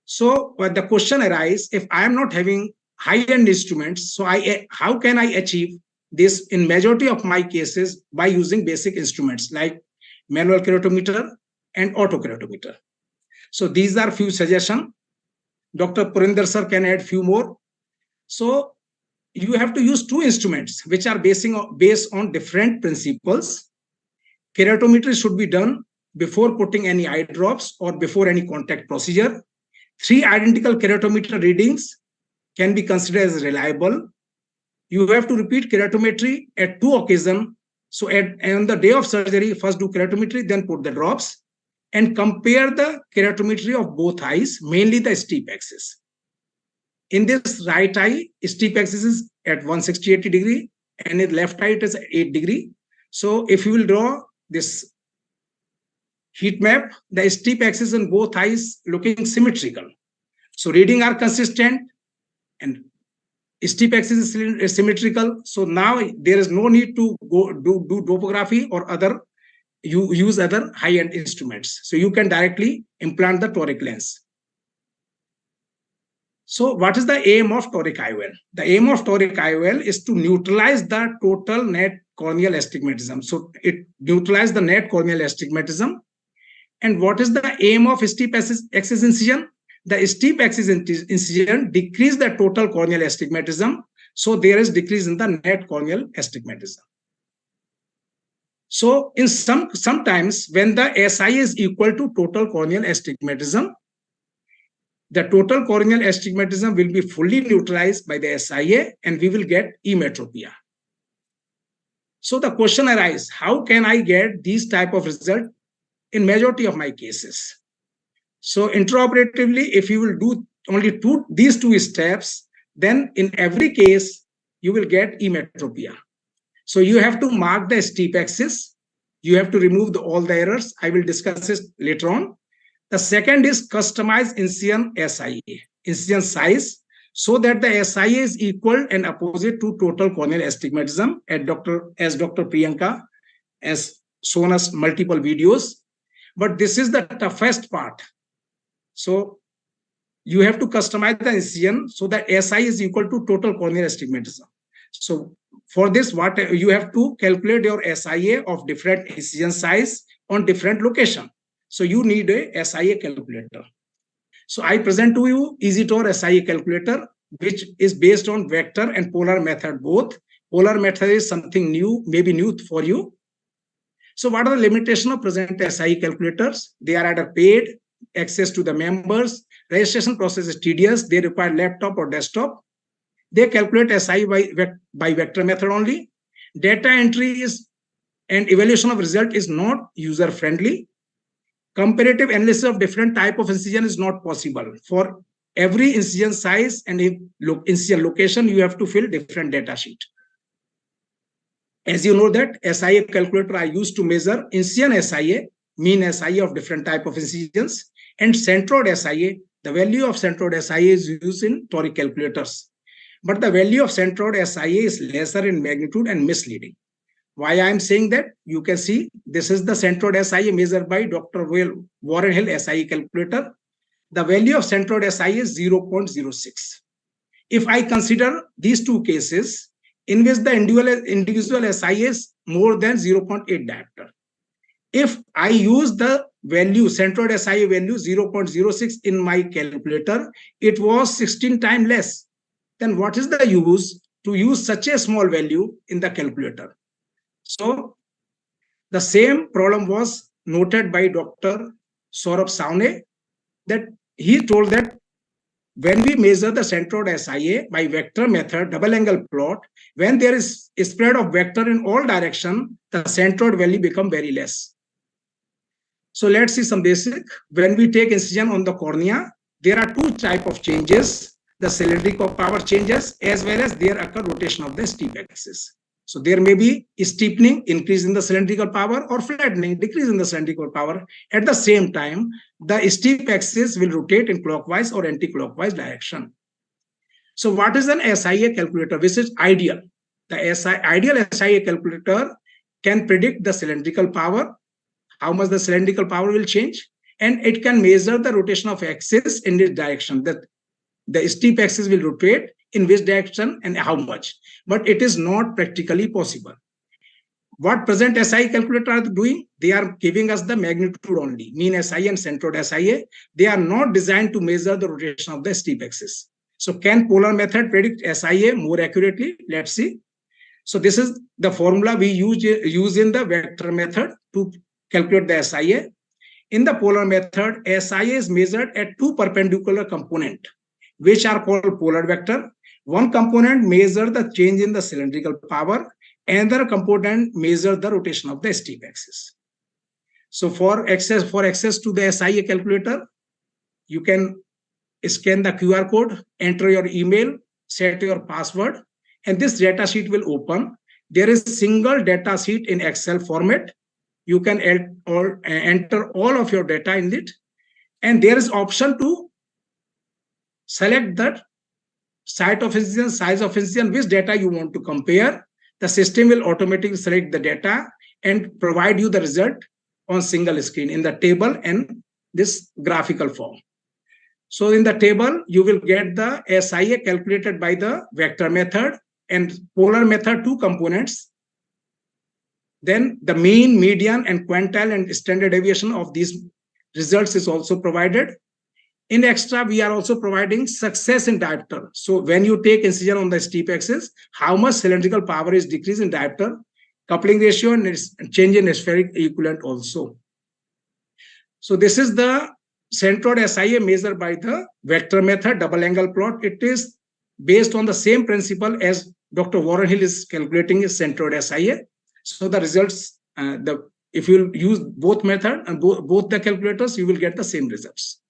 So the question arises, if I am not having high-end instruments, so how can I achieve this in majority of my cases by using basic instruments like manual keratometer and autokeratometer? So these are few suggestions. Dr. Purinder sir can add few more. So you have to use 2 instruments which are based on different principles. Keratometry should be done before putting any eye drops or before any contact procedure. 3 identical keratometer readings can be considered as reliable. You have to repeat keratometry at 2 occasions. So on the day of surgery, first do keratometry, then put the drops, and compare the keratometry of both eyes, mainly the steep axis. In this right eye, steep axis is at 160-80 degree, and in left eye it is 8 degree. So if you will draw this heat map, the steep axis in both eyes looking symmetrical. So reading are consistent and steep axis is symmetrical. So now there is no need to go do topography or other you use other high-end instruments. So you can directly implant the toric lens. So what is the aim of toric IOL? The aim of toric IOL is to neutralize the total net corneal astigmatism. So it neutralizes the net corneal astigmatism. And what is the aim of steep axis incision? The steep axis incision decrease the total corneal astigmatism. So there is decrease in the net corneal astigmatism. So in sometimes when the SI is equal to total corneal astigmatism, the total corneal astigmatism will be fully neutralized by the SIA and we will get emmetropia. So the question arises, how can I get these type of result in majority of my cases? So intraoperatively, if you will do only these two steps, then in every case, you will get emmetropia. So you have to mark the steep axis. You have to remove all the errors. I will discuss this later on. The second is customize incision SIA, incision size, so that the SIA is equal and opposite to total corneal astigmatism, as Dr. Priyanka has shown us multiple videos. But this is the toughest part. So you have to customize the incision so that SI is equal to total corneal astigmatism. So for this, what you have to calculate your SIA of different incision size on different location. So you need a SIA calculator. So I present to you EasyTor SIA calculator, which is based on vector and polar method both. Polar method is something new, maybe new for you. So what are the limitations of present SIA calculators? They are either paid, access to the members, registration process is tedious, they require laptop or desktop. They calculate SI by vector method only. Data entry is and evaluation of result is not user friendly. Comparative analysis of different type of incision is not possible. For every incision size and incision location, you have to fill different data sheet. As you know that SIA calculator are used to measure incision SIA, mean SIA of different type of incisions, and centroid SIA. The value of centroid SIA is used in toric calculators. But the value of centroid SIA is lesser in magnitude and misleading. Why I am saying that? You can see this is the centroid SIA measured by Dr. Warren Hill SIA calculator. The value of centroid SIA is 0.06. If I consider these two cases in which the individual SIA is more than 0.8 diopter, if I use the value, centroid SIA value 0.06 in my calculator, it was 16 times less. Then what is the use to use such a small value in the calculator? So the same problem was noted by Dr. Saurabh Savne, that he told that when we measure the centroid SIA by vector method, double angle plot, when there is a spread of vector in all direction, the centroid value become very less. So let's see some basic. When we take incision on the cornea, there are two types of changes. The cylindrical power changes as well as there occur rotation of the steep axis. So there may be steepening, increase in the cylindrical power, or flattening, decrease in the cylindrical power. At the same time, the steep axis will rotate in clockwise or anti-clockwise direction. So what is an SIA calculator? Which is ideal. The ideal SIA calculator can predict the cylindrical power, how much the cylindrical power will change, and it can measure the rotation of axis in this direction, that the steep axis will rotate in which direction and how much. But it is not practically possible. What present SI calculator are doing? They are giving us the magnitude only, mean SI and centroid SIA. They are not designed to measure the rotation of the steep axis. So can polar method predict SIA more accurately? Let's see. So this is the formula we use in the vector method to calculate the SIA. In the polar method, SIA is measured at two perpendicular components, which are called polar vector. One component measures the change in the cylindrical power, another component measures the rotation of the steep axis. So for access to the SIA calculator, you can scan the QR code, enter your email, set your password, and this data sheet will open. There is a single data sheet in Excel format. You can enter all of your data in it, and there is option to select that site of incision, size of incision, which data you want to compare. The system will automatically select the data and provide you the result on single screen in the table and this graphical form. So in the table, you will get the SIA calculated by the vector method and polar method, 2 components. Then the mean, median, and quantile and standard deviation of these results is also provided. In extra, we are also providing success in diopter. So when you take incision on the steep axis, how much cylindrical power is decreased in diopter, coupling ratio, and change in spheric equivalent also. So this is the centroid SIA measured by the vector method double angle plot. It is based on the same principle as Dr. Warren Hill is calculating his centroid SIA. So the results, if you use both method and both the calculators, you will get the same results.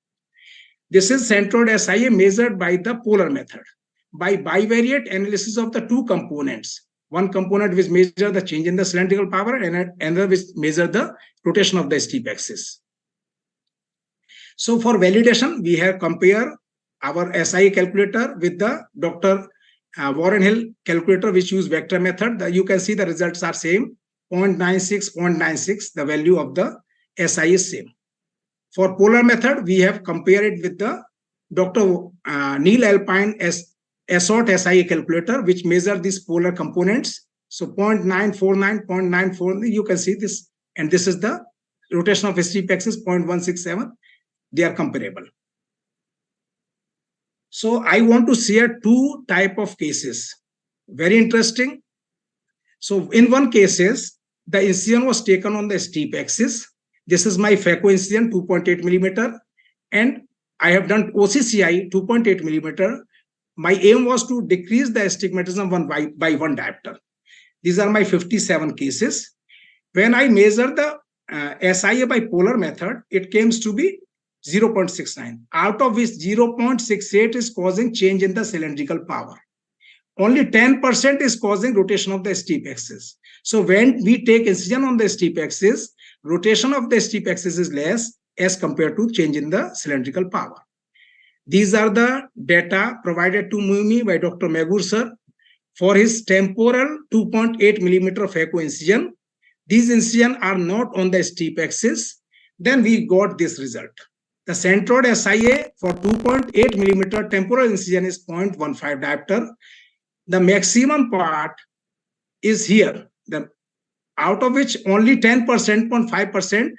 This is centroid SIA measured by the polar method by bivariate analysis of the 2 components. One component which measures the change in the cylindrical power and another which measures the rotation of the steep axis. So for validation, we have compared our SIA calculator with the Dr. Warren Hill calculator, which use vector method. You can see the results are same, 0.96, 0.96. The value of the SIA is same. For polar method, we have compared it with the Dr. Neil Alpine SOT SIA calculator, which measure these polar components. So 0.949, 0.94, you can see this. And this is the rotation of steep axis, 0.167. They are comparable. So I want to share 2 type of cases. Very interesting. So in one cases, the incision was taken on the steep axis. This is my phaco incision, 2.8 millimeter, and I have done OCCI 2.8 millimeter. My aim was to decrease the astigmatism by 1 diopter. These are my 57 cases. When I measure the SIA by polar method, it comes to be 0.69, out of which 0.68 is causing change in the cylindrical power. Only 10% is causing rotation of the steep axis. So when we take incision on the steep axis, rotation of the steep axis is less as compared to change in the cylindrical power. These are the data provided to me by Dr. Meghur sir for his temporal 2.8 millimeter phaco incision. These incisions are not on the steep axis. Then we got this result. The centroid SIA for 2.8 millimeter temporal incision is 0.15 diopter. The maximum part is here, out of which only 10%, 0.5%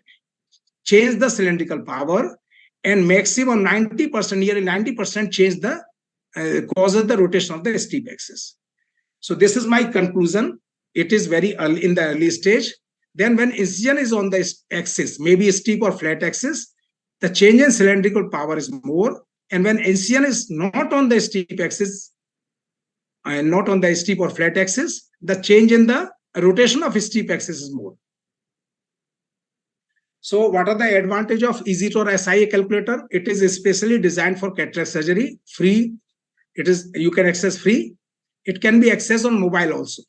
change the cylindrical power, and maximum 90%, nearly 90% change the causes the rotation of the steep axis. So this is my conclusion. It is very early in the early stage. Then when incision is on the axis, maybe steep or flat axis, the change in cylindrical power is more. And when incision is not on the steep axis, and not on the steep or flat axis, the change in the rotation of steep axis is more. So what are the advantage of EasyTor SIA calculator? It is especially designed for cataract surgery, free. You can access free. It can be accessed on mobile also.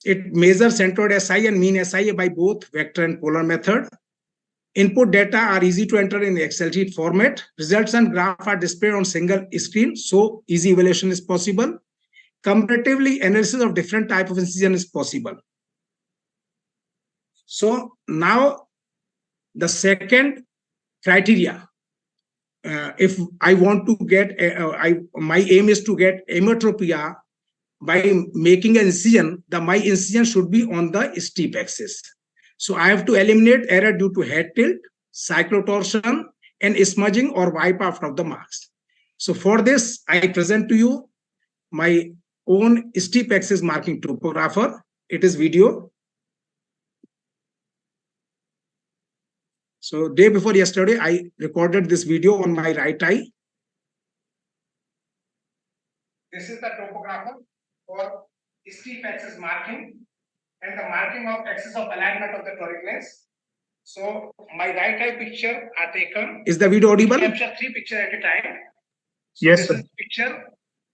It measures centroid SIA and mean SIA by both vector and polar method. Input data are easy to enter in Excel sheet format. Results and graph are displayed on single screen, so easy evaluation is possible. Comparatively, analysis of different type of incision is possible. So now the second criteria, if I want to get, my aim is to get emmetropia by making an incision, my incision should be on the steep axis. So I have to eliminate error due to head tilt, cyclotorsion, and smudging or wipe out of the marks. So for this, I present to you my own steep axis marking topographer. It is video. So day before yesterday, I recorded this video on my right eye. This is the topographer for steep axis marking and the marking of axis of alignment of the toric lens. So my right eye picture are taken. Is the video audible? Capture 3 pictures at a time. So yes, this sir. is picture.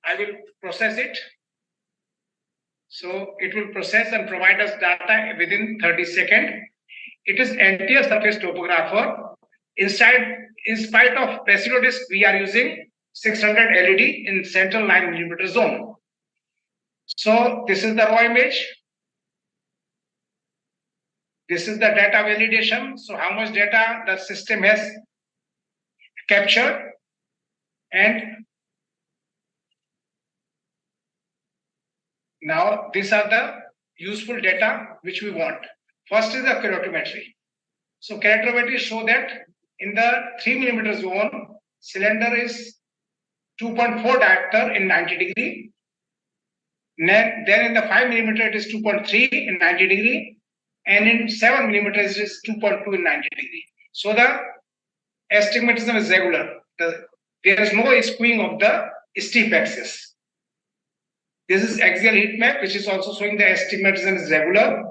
I will process it. So it will process and provide us data within 30 seconds. It is anterior surface topographer. In spite of residual disc, we are using 600 LED in central 9 millimeter zone. So this is the raw image. This is the data validation. So how much data the system has captured, and now these are the useful data which we want. First is the keratometry. So keratometry show that in the 3 mm zone, cylinder is 2.4 diopter in 90 degree. Then in the 5 mm it is 2.3 in 90 degree, and in 7 mm it is 2.2 in 90 degree. So the astigmatism is regular. There is no skewing of the steep axis. This is axial heat map, which is also showing the astigmatism is regular.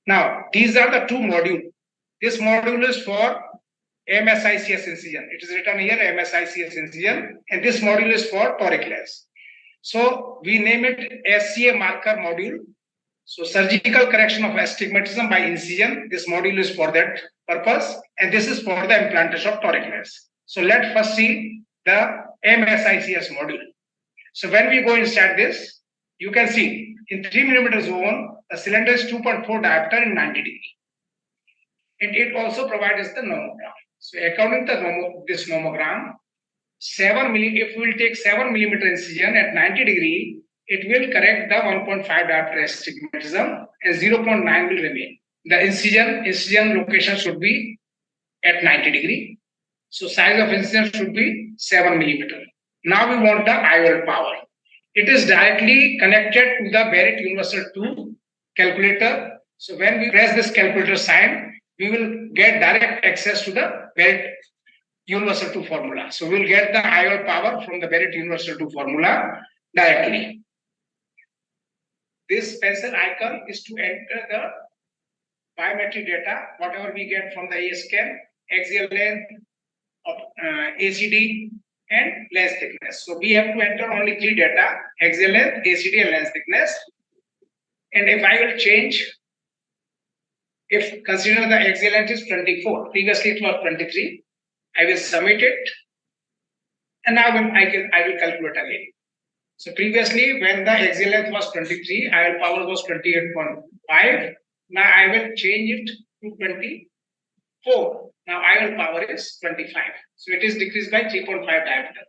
Now, these are the two modules. This module is for ISMSICS incision. It is written here ISMSICS incision, and this module is for toric lens. So we name it SCA marker module. So surgical correction of astigmatism by incision. This module is for that purpose, and this is for the implantation of toric lens. So let's first see the ISMSICS module. So when we go inside this, you can see in 3 mm zone, the cylinder is 2.4 diopter in 90 degree. And it also provides the nomogram. So according to this nomogram, if we will take 7 mm incision at 90 degree, it will correct the 1.5 diopter astigmatism and 0.9 will remain. The incision location should be at 90 degree. So size of incision should be 7 mm. Now we want the IOL power. It is directly connected to the Barrett Universal 2 calculator. So when we press this calculator sign, we will get direct access to the Barrett Universal 2 formula. So we'll get the IOL power from the Barrett Universal 2 formula directly. This pencil icon is to enter the biometric data, whatever we get from the A-scan, axial length, ACD, and lens thickness. So we have to enter only 3 data: axial length, ACD, and lens thickness. And if I will change, if consider the axial length is 24, previously it was 23, I will submit it, and now I will calculate again. So previously, when the axial length was 23, IOL power was 28.5. Now I will change it to 24. Now IOL power is 25. So it is decreased by 3.5 diopter.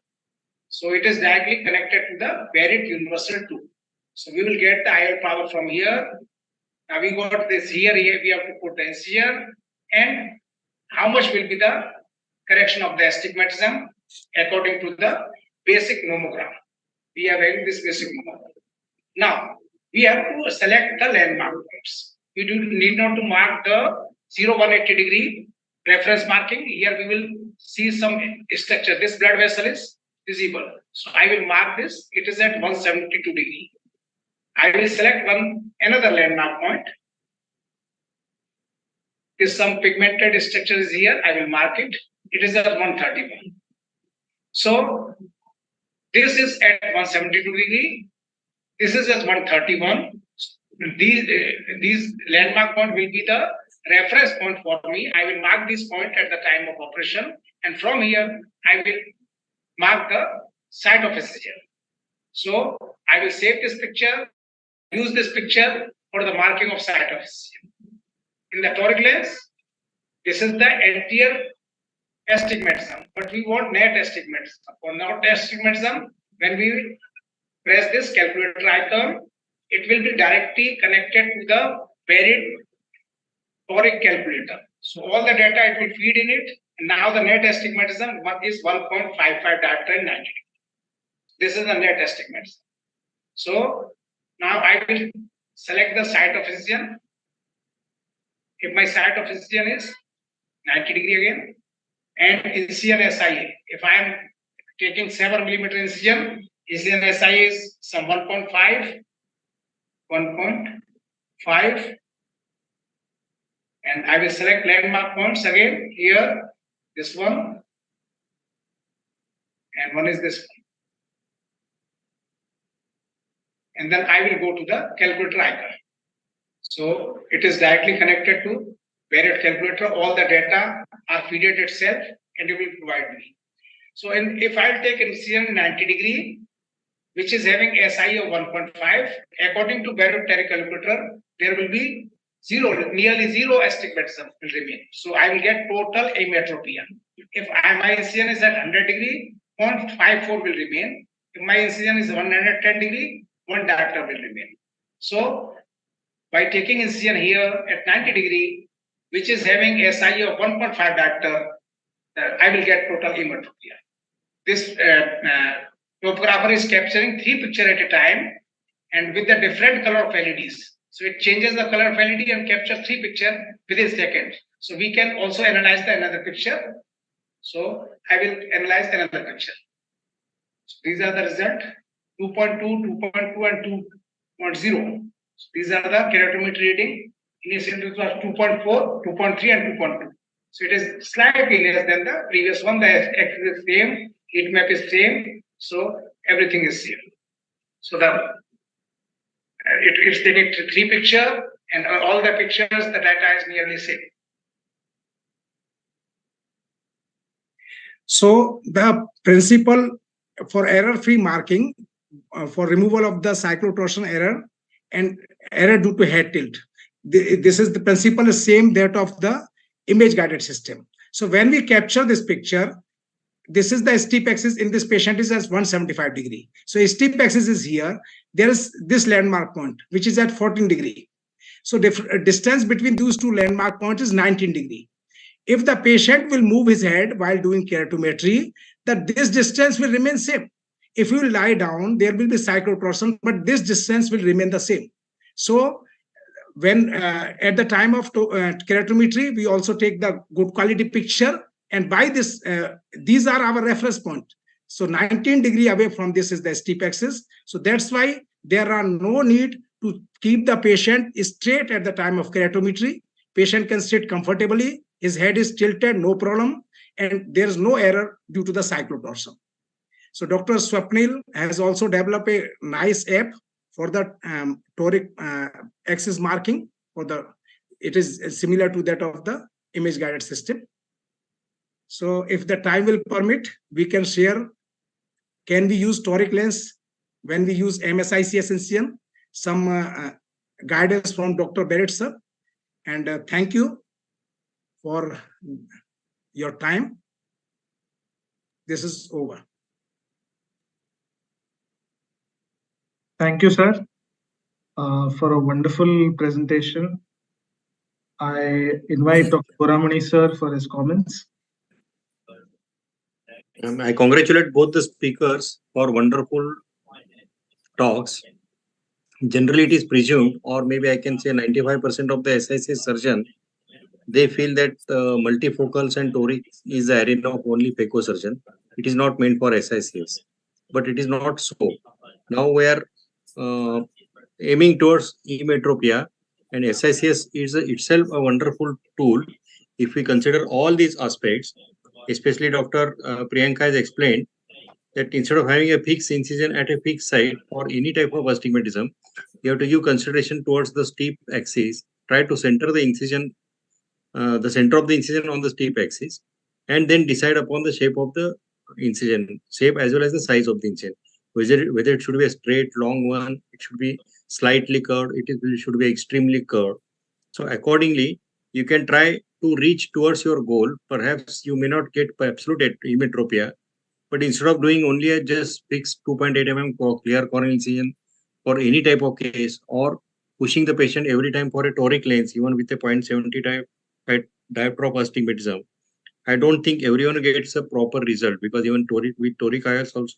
So it is directly connected to the Barrett Universal 2. So we will get the IOL power from here. Now we got this here we have to put the incision, and how much will be the correction of the astigmatism according to the basic nomogram. We are having this basic nomogram. Now we have to select the landmark points. We do need not to mark the 180 degree reference marking. Here we will see some structure. This blood vessel is visible. So I will mark this. It is at 172 degree. I will select another landmark point. Is some pigmented structure is here. I will mark it. It is at 131. So this is at 172 degree. This is at 131. These landmark point will be the reference point for me. I will mark this point at the time of operation, and from here I will mark the site of incision. So I will save this picture, use this picture for the marking of site of incision. In the toric lens, this is the anterior astigmatism, but we want net astigmatism. For net astigmatism, when we press this calculator icon, it will be directly connected to the Barrett toric calculator. So all the data it will feed in it. And now the net astigmatism is 1.55 diopter in 90 degree. This is the net astigmatism. So now I will select the site of incision. If my site of incision is 90 degree again, and incision SIA. If I am taking 7 mm incision SIA is some 1.5, and I will select landmark points again here, this one, and one is this one. And then I will go to the calculator icon. So it is directly connected to Barrett calculator. All the data are fed itself, and it will provide me. So if I take incision 90 degree, which is having SI of 1.5, according to Barrett calculator, there will be nearly zero astigmatism will remain. So I will get total emmetropia. If my incision is at 100 degree, 0.54 will remain. If my incision is 110 degree, 1 diopter will remain. So by taking incision here at 90 degree, which is having SI of 1.5 diopter, I will get total emmetropia. This topographer is capturing 3 pictures at a time and with the different color of LEDs. So it changes the color of LED and captures 3 pictures within seconds. So we can also analyze another picture. So I will analyze another picture. So these are the result 2.2, 2.2 and 2.0. So these are the keratometry reading. Initially it was 2.4, 2.3 and 2.2. So it is slightly less than the previous one. The axis is same, heat map is same. So everything is same. So the it's taking 3 pictures and all the pictures, the data is nearly same. So the principle for error-free marking for removal of the cyclotorsion error and error due to head tilt. This is the principle is same that of the image guided system. So when we capture this picture, this is the steep axis in this patient is as 175 degree. So steep axis is here. There is this landmark point, which is at 14 degree. So distance between those two landmark points is 19 degree. If the patient will move his head while doing keratometry, this distance will remain same. If you lie down, there will be cyclotorsion, but this distance will remain the same. So when at the time of keratometry, we also take the good quality picture. And by this, these are our reference point. So 19 degree away from this is the steep axis. So that's why there are no need to keep the patient straight at the time of keratometry. Patient can sit comfortably. His head is tilted, no problem. And there is no error due to the cyclotorsion. So Dr. Swapnil has also developed a nice app for the toric axis marking. It is similar to that of the image guided system. So if the time will permit, we can share, can we use toric lens when we use MSICS incision? Some guidance from Dr. Barrett sir. And thank you for your time. This is over. Thank you, sir, for a wonderful presentation. I invite Dr. Boramani sir for his comments. I congratulate both the speakers for wonderful talks. Generally, it is presumed, or maybe I can say 95% of the SICS surgeon, they feel that multifocals and toric is the arena of only phaco surgeon. It is not meant for SICS, but it is not so. Now we are aiming towards emmetropia, and SICS is itself a wonderful tool if we consider all these aspects. Especially Dr. Priyanka has explained that instead of having a fixed incision at a fixed site for any type of astigmatism, you have to give consideration towards the steep axis. Try to center the incision, the center of the incision on the steep axis, and then decide upon the shape of the incision, shape as well as the size of the incision. Whether it should be a straight, long one, it should be slightly curved, it should be extremely curved. So accordingly, you can try to reach towards your goal. Perhaps you may not get absolute emmetropia, but instead of doing only a just fixed 2.8 mm clear corneal incision for any type of case, or pushing the patient every time for a toric lens, even with a 0.70 diopter of astigmatism, I don't think everyone gets a proper result, because even with toric IRs also,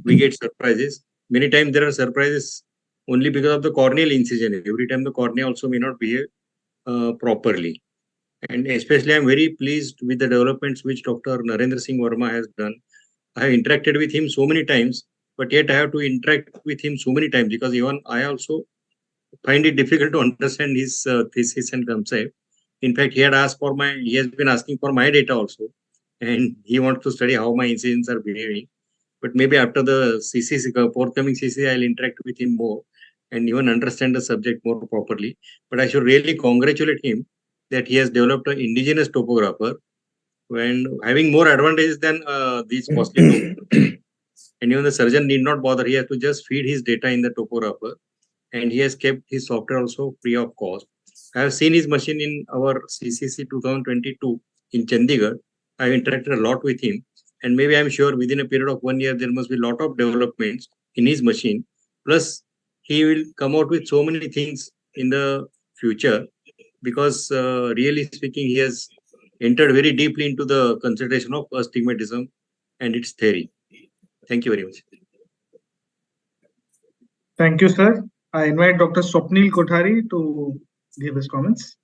we get surprises. Many times there are surprises only because of the corneal incision. Every time the cornea also may not behave properly. And especially I'm very pleased with the developments which Dr. Narendra Singh Verma has done. I have interacted with him so many times, but yet I have to interact with him so many times, because even I also find it difficult to understand his thesis and concept. In fact, he has been asking for my data also, and he wants to study how my incisions are behaving. But maybe after the forthcoming CC, I'll interact with him more and even understand the subject more properly. But I should really congratulate him that he has developed an indigenous topographer, when having more advantages than these costly topographers. And even the surgeon need not bother. He has to just feed his data in the topographer, and he has kept his software also free of cost. I have seen his machine in our CCC 2022 in Chandigarh. I have interacted a lot with him, and maybe I'm sure within a period of 1 year there must be a lot of developments in his machine. Plus, he will come out with so many things in the future, because really speaking, he has entered very deeply into the consideration of astigmatism and its theory. Thank you very much. Thank you, sir. I invite Dr. Swapnil Kothari to give his comments.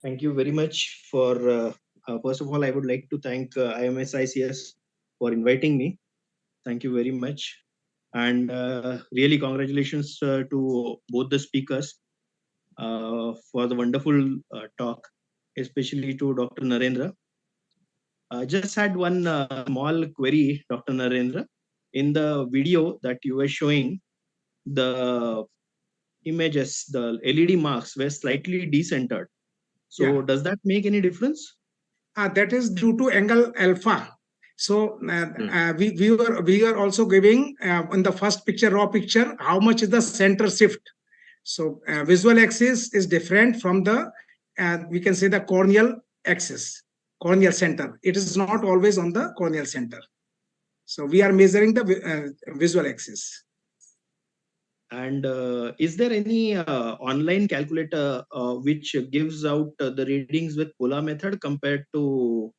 Thank you very much for, first of all, I would like to thank IMSICS for inviting me. Thank you very much. And really congratulations to both the speakers for the wonderful talk, especially to Dr. Narendra. Just had one small query, Dr. Narendra. In the video that you were showing, the images, the LED marks were slightly decentered. So does that make any difference? That is due to angle alpha. So we were also giving in the first picture, raw picture, how much is the center shift. So visual axis is different from the we can say the corneal axis, corneal center. It is not always on the corneal center. So we are measuring the visual axis. And is there any online calculator which gives out the readings with Pola method compared to,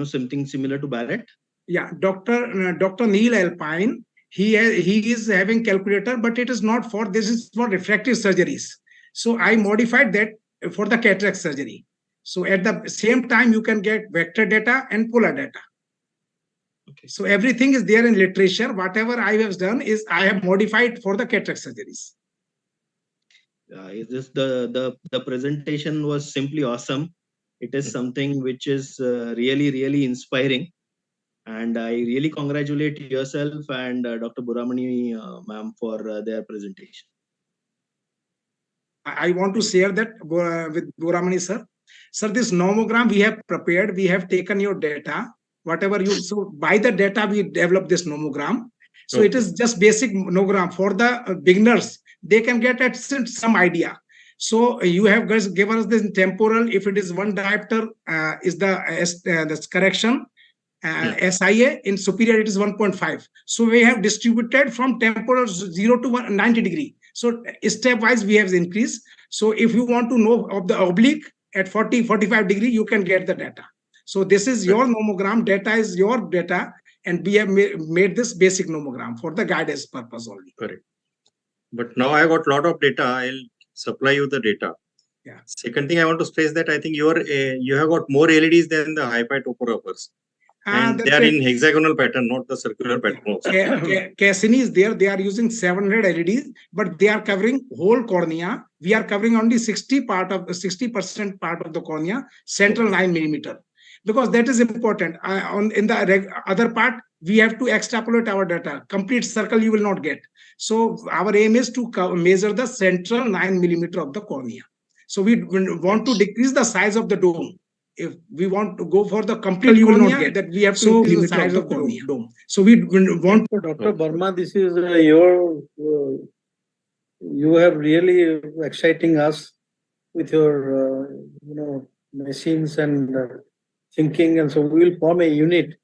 something similar to Barrett? Yeah, Dr. Neil Alpine, he is having calculator, but it is not for this. Is for refractive surgeries. So I modified that for the cataract surgery. So at the same time, you can get vector data and polar data. Okay. So everything is there in literature. Whatever I have done is I have modified for the cataract surgeries. Is this the presentation was simply awesome. It is something which is really, really inspiring. And I really congratulate yourself and Dr. Buramani ma'am for their presentation. I want to share that with Buramani sir. Sir, this nomogram we have prepared, we have taken your data, whatever you, so by the data we develop this nomogram. So it is just basic nomogram for the beginners. They can get at some idea. So you have guys given us this temporal, if it is one diopter is the correction. SIA in superior it is 1.5. So we have distributed from temporal 0 to 90 degree. So stepwise we have increased. So if you want to know of the oblique at 45 degree, you can get the data. So this is your nomogram, data is your data, and we have made this basic nomogram for the guidance purpose only. Correct. But now I got a lot of data. I'll supply you the data. Yeah. Second thing I want to stress that I think you have got more LEDs than the high-pi topographers. And they are in hexagonal pattern, not the circular pattern. Cassini is there. They are using 700 LEDs, but they are covering whole cornea. We are covering only 60% part of the cornea, central 9 millimeter, because that is important. In the other part, we have to extrapolate our data. Complete circle you will not get. So our aim is to measure the central 9 millimeter of the cornea. So we want to decrease the size of the dome. If we want to go for the complete you will not get that, we have to increase the size of the dome. So we want to Dr. Burma, this is you have really exciting us with your machines and thinking, and so we will form a unit,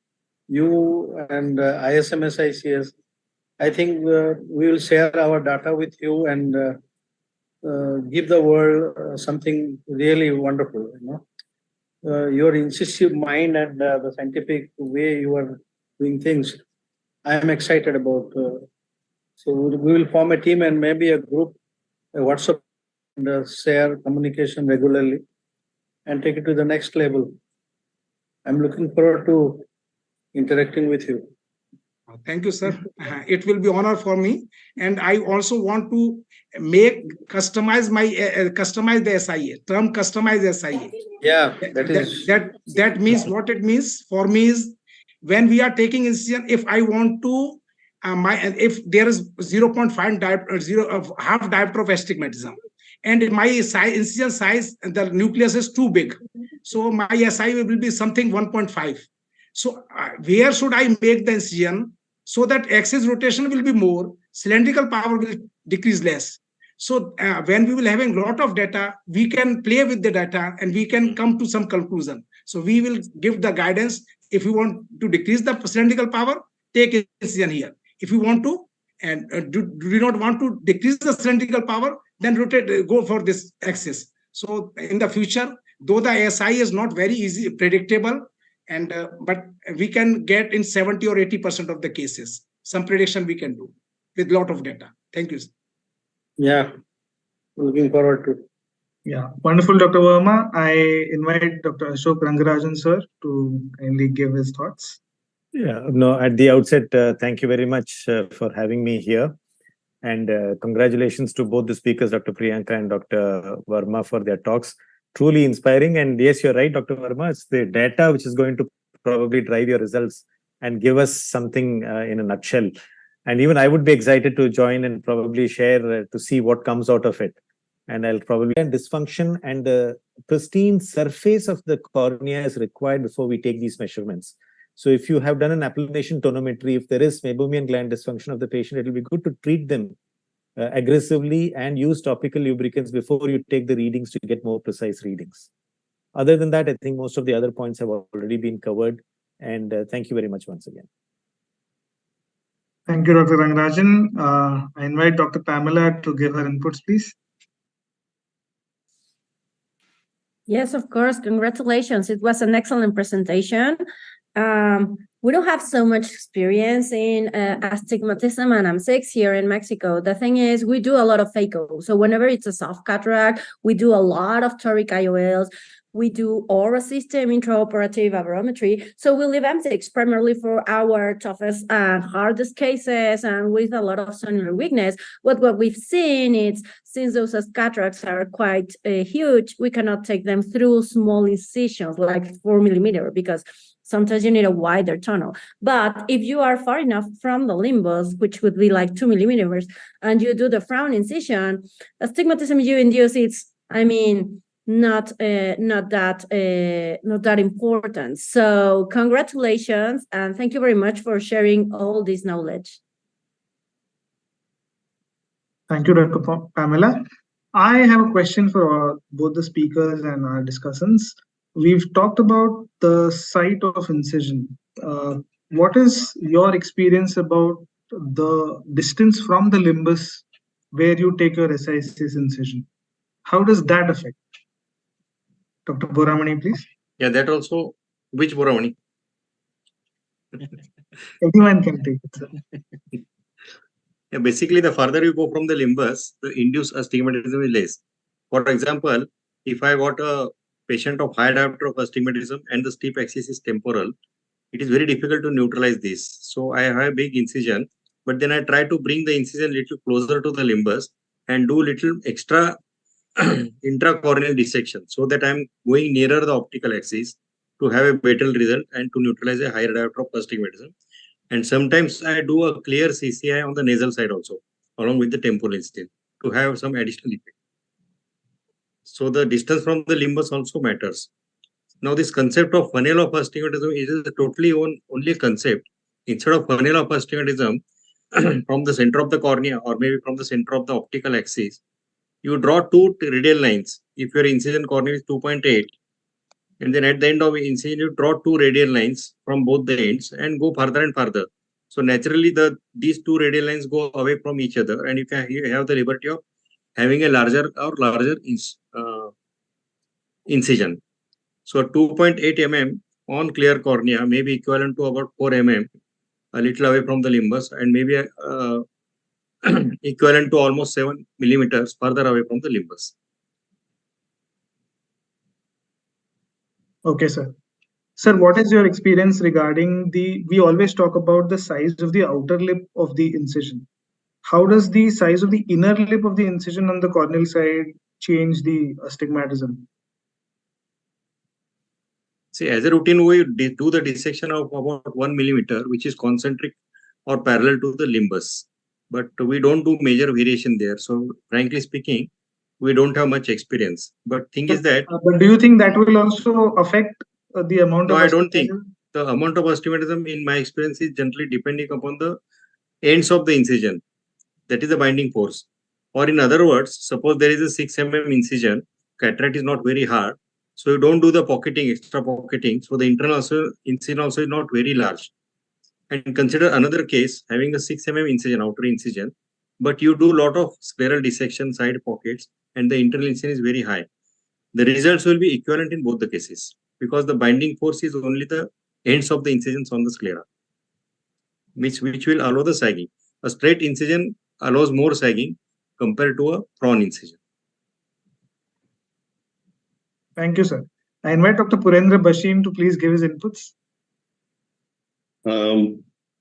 you and ISMSICS. I think we will share our data with you and give the world something really wonderful. Your incisive mind and the scientific way you are doing things, I am excited about. So we will form a team and maybe a group, a WhatsApp, and share communication regularly and take it to the next level. I'm looking forward to interacting with you. Thank you, sir. It will be honor for me, and I also want to customize the SIA term. Customize SIA. Yeah, that means what it means for me is when we are taking incision. If I want to if there is 0.5 diopter, half diopter of astigmatism, and my incision size, the nucleus is too big, so my SIA will be something 1.5. So where should I make the incision so that axis rotation will be more, cylindrical power will decrease less? So when we will having a lot of data, we can play with the data and we can come to some conclusion. So we will give the guidance. If you want to decrease the cylindrical power, take incision here. If you want to and do not want to decrease the cylindrical power, then rotate, go for this axis. So in the future, though the ASI is not very easy, predictable, and but we can get in 70 or 80% of the cases. Some prediction we can do with lot of data. Thank you. Yeah, looking forward to. Yeah, wonderful, Dr. Verma. I invite Dr. Ashok Rangarajan, sir, to kindly give his thoughts. Yeah, no, at the outset, thank you very much for having me here. And congratulations to both the speakers, Dr. Priyanka and Dr. Verma, for their talks. Truly inspiring. And yes, you're right, Dr. Verma, it's the data which is going to probably drive your results and give us something in a nutshell. And even I would be excited to join and probably share to see what comes out of it. And I'll probably dysfunction and the pristine surface of the cornea is required before we take these measurements. So if you have done an applanation tonometry, if there is meibomian gland dysfunction of the patient, it will be good to treat them aggressively and use topical lubricants before you take the readings to get more precise readings. Other than that, I think most of the other points have already been covered. And thank you very much once again. Thank you, Dr. Rangarajan. I invite Dr. Pamela to give her inputs, please. Yes, of course. Congratulations. It was an excellent presentation. We don't have so much experience in astigmatism and ISMSICS here in Mexico. The thing is, we do a lot of phaco. So whenever it's a soft cataract, we do a lot of toric IOLs. We do aura system intraoperative aberrometry. So we leave ISMSICS primarily for our toughest and hardest cases and with a lot of cellular weakness. What we've seen is, since those cataracts are quite huge, we cannot take them through small incisions like 4 millimeter because sometimes you need a wider tunnel. But if you are far enough from the limbus, which would be like 2 millimeters, and you do the frown incision, astigmatism you induce, it's, I mean, not that important. So congratulations, and thank you very much for sharing all this knowledge. Thank you, Dr. Pamela. I have a question for both the speakers and our discussants. We've talked about the site of incision. What is your experience about the distance from the limbus where you take your SISS incision? How does that affect? Dr. Boramani, please. Yeah, that also. Which Boramani? Anyone can take it, sir. Yeah, basically, the further you go from the limbus, the induced astigmatism is less. For example, if I got a patient of high diameter of astigmatism and the steep axis is temporal, it is very difficult to neutralize this. So I have a big incision, but then I try to bring the incision little closer to the limbus and do little extra intracorneal dissection so that I'm going nearer the optical axis to have a better result and to neutralize a higher diameter of astigmatism. And sometimes I do a clear CCI on the nasal side also, along with the temporal incision to have some additional effect. So the distance from the limbus also matters. Now this concept of funnel of astigmatism is totally only a concept. Instead of funnel of astigmatism from the center of the cornea or maybe from the center of the optical axis, you draw two radial lines. If your incision cornea is 2.8, and then at the end of incision, you draw two radial lines from both the ends and go further and further. So naturally, these two radial lines go away from each other, and you have the liberty of having a larger incision. So 2.8 mm on clear cornea may be equivalent to about 4 mm, a little away from the limbus, and maybe equivalent to almost 7 millimeters further away from the limbus. Okay, sir. Sir, what is your experience regarding we always talk about the size of the outer lip of the incision. How does the size of the inner lip of the incision on the corneal side change the astigmatism? See, as a routine, we do the dissection of about 1 millimeter, which is concentric or parallel to the limbus. But we don't do major variation there. So, frankly speaking, we don't have much experience. But thing is that. But do you think that will also affect the amount of? No, I don't think. The amount of astigmatism, in my experience, is generally depending upon the ends of the incision. That is the binding force. Or in other words, suppose there is a 6 mm incision, cataract is not very hard, so you don't do the pocketing, extra pocketing, so the internal incision also is not very large. And consider another case having a 6 mm incision, outer incision, but you do a lot of spiral dissection, side pockets, and the internal incision is very high. The results will be equivalent in both the cases because the binding force is only the ends of the incisions on the sclera, which will allow the sagging. A straight incision allows more sagging compared to a prone incision. Thank you, sir. I invite Dr. Purendra Bashim to please give his inputs.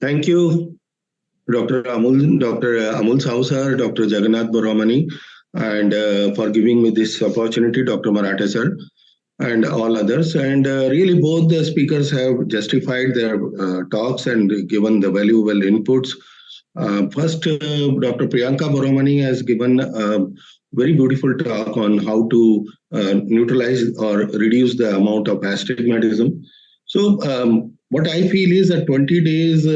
Thank you, Dr. Amul Sausar, Dr. Jagannath Boramani, and for giving me this opportunity, Dr. Marathe sir, and all others. And really, both the speakers have justified their talks and given the valuable inputs. First, Dr. Priyanka Boramani has given a very beautiful talk on how to neutralize or reduce the amount of astigmatism. So, what I feel is that 20 days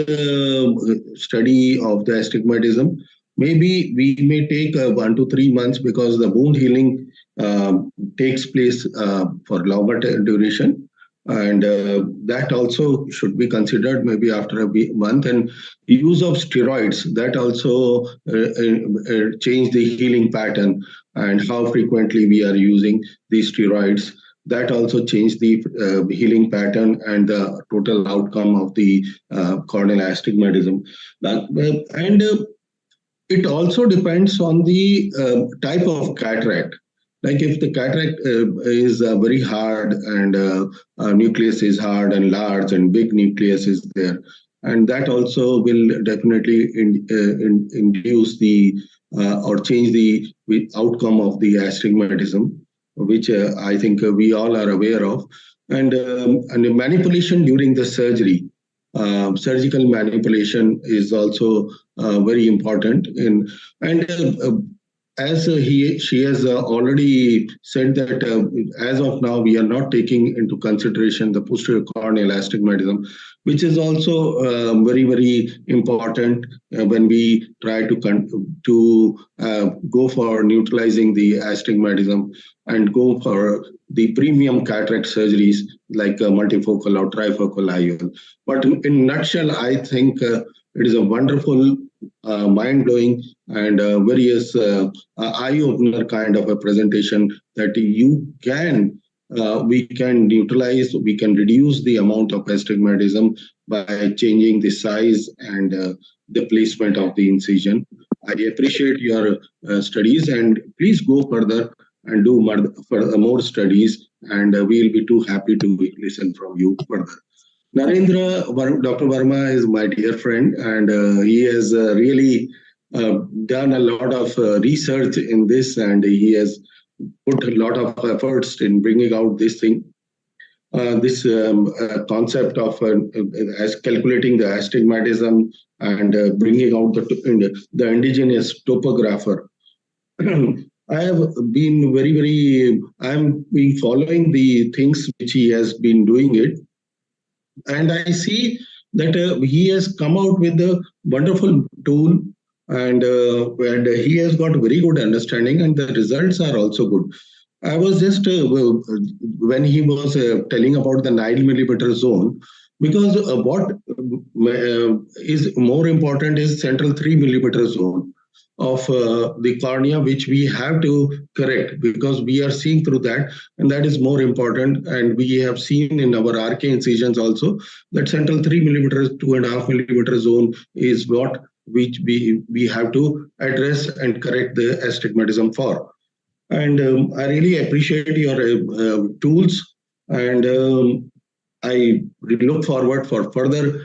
study of the astigmatism, maybe we may take 1 to 3 months because the wound healing takes place for longer duration. And that also should be considered maybe after a month. And the use of steroids, that also change the healing pattern and how frequently we are using these steroids. That also changed the healing pattern and the total outcome of the corneal astigmatism. And it also depends on the type of cataract. Like if the cataract is very hard and nucleus is hard and large and big nucleus is there, and that also will definitely induce the or change the outcome of the astigmatism, which I think we all are aware of. And the manipulation during the surgery, surgical manipulation is also very important. As she has already said that as of now, we are not taking into consideration the posterior corneal astigmatism, which is also very, very important when we try to go for neutralizing the astigmatism and go for the premium cataract surgeries like multifocal or trifocal IOL. But in a nutshell, I think it is a wonderful, mind-blowing and various eye-opener kind of a presentation that we can neutralize, we can reduce the amount of astigmatism by changing the size and the placement of the incision. I appreciate your studies, and please go further and do more studies, and we'll be too happy to listen from you further. Narendra, Dr. Verma is my dear friend, and he has really done a lot of research in this, and he has put a lot of efforts in bringing out this thing, this concept of as calculating the astigmatism and bringing out the indigenous topographer. I have been I'm been following the things which he has been doing it. And I see that he has come out with a wonderful tool, and he has got very good understanding, and the results are also good. I was just, when he was telling about the 9 millimeter zone, because what is more important is central 3 millimeter zone of the cornea, which we have to correct because we are seeing through that, and that is more important. And we have seen in our RK incisions also that central 3 millimeters, 2.5 millimeter zone is what which we have to address and correct the astigmatism for. And I really appreciate your tools, and I look forward for further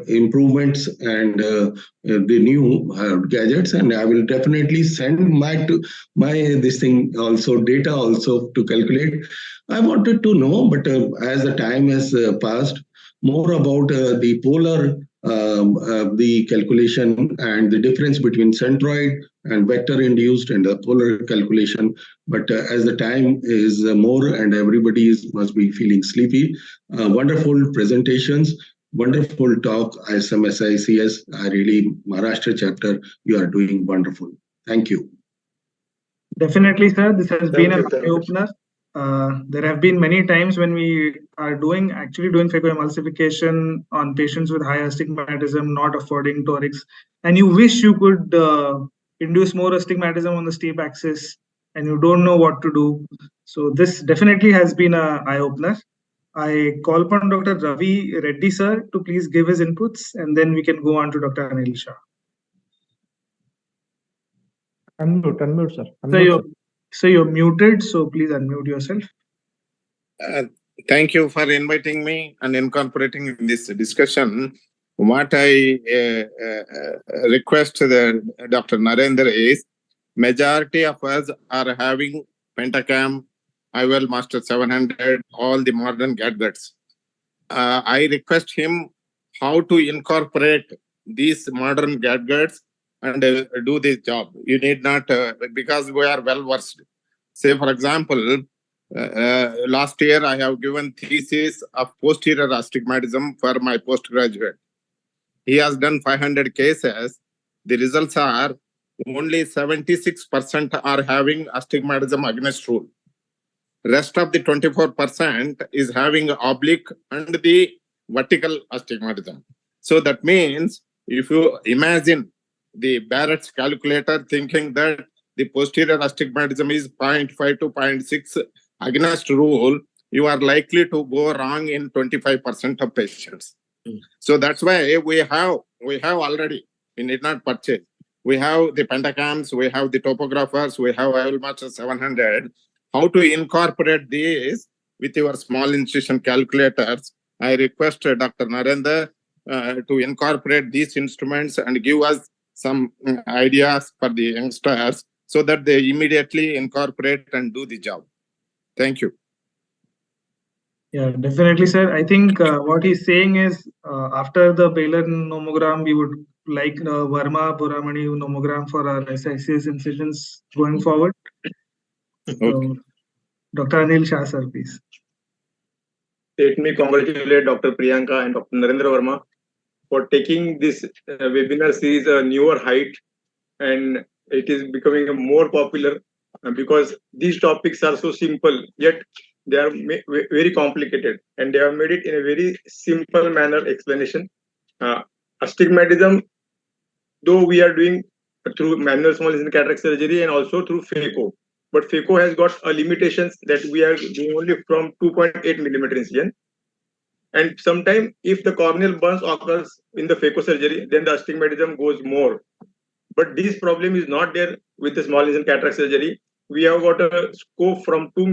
improvements and the new gadgets, and I will definitely send this thing also, data also to calculate. I wanted to know, but as the time has passed, more about the polar the calculation and the difference between centroid and vector induced and the polar calculation. But as the time is more and everybody must be feeling sleepy, wonderful presentations, wonderful talk, ISMSICS, really Maharashtra chapter, you are doing wonderful. Thank you. Definitely, sir. This has been an Thank you. eye-opener. There have been many times when we are actually doing phacoemulsification on patients with high astigmatism, not affording torics, and you wish you could induce more astigmatism on the steep axis, and you don't know what to do. So this definitely has been an eye-opener. I call upon Dr. Ravi Reddy, sir, to please give his inputs, and then we can go on to Dr. Anil Shah. Unmute, sir. So you're muted, so please unmute yourself. Thank you for inviting me and incorporating in this discussion. What I request Dr. Narendra is, majority of us are having Pentacam, IOL Master 700, all the modern gadgets. I request him how to incorporate these modern gadgets and do this job. You need not, because we are well versed. Say, for example, last year I have given thesis of posterior astigmatism for my postgraduate. He has done 500 cases. The results are only 76% are having astigmatism against rule. Rest of the 24% is having oblique and the vertical astigmatism. So that means if you imagine the Barrett's calculator thinking that the posterior astigmatism is 0.5 to 0.6 against rule, you are likely to go wrong in 25% of patients. So that's why we have already, we need not purchase. We have the pentacams, we have the topographers, we have IOL Master 700. How to incorporate these with your small incision calculators? I request Dr. Narendra to incorporate these instruments and give us some ideas for the youngsters so that they immediately incorporate and do the job. Thank you. Yeah, definitely, sir. I think what he's saying is after the Baylor nomogram, we would like Verma Boramani nomogram for our SICS incisions going forward. So, Dr. Anil Shah, sir, please. Let me congratulate Dr. Priyanka and Dr. Narendra Verma for taking this webinar series a newer height, and it is becoming more popular because these topics are so simple, yet they are very complicated, and they have made it in a very simple manner explanation. Astigmatism, though we are doing through manual small incision cataract surgery and also through phaco, but phaco has got a limitations that we are doing only from 2.8 millimeter incision. And sometimes if the corneal burns occurs in the phaco surgery, then the astigmatism goes more. But this problem is not there with the small incision cataract surgery. We have got a scope from 2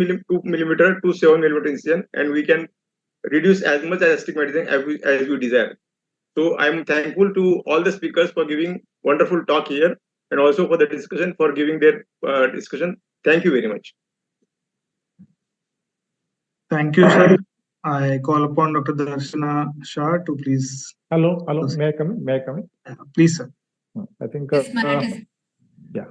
millimeter to 7 millimeter incision, and we can reduce as much as astigmatism as we desire. So I'm thankful to all the speakers for giving wonderful talk here, and also for the discussion, for giving their discussion. Thank you very much. Thank you, sir. I call upon Dr. Darshana Shah to please. Hello. May I come in? Please, sir. I think. Yeah.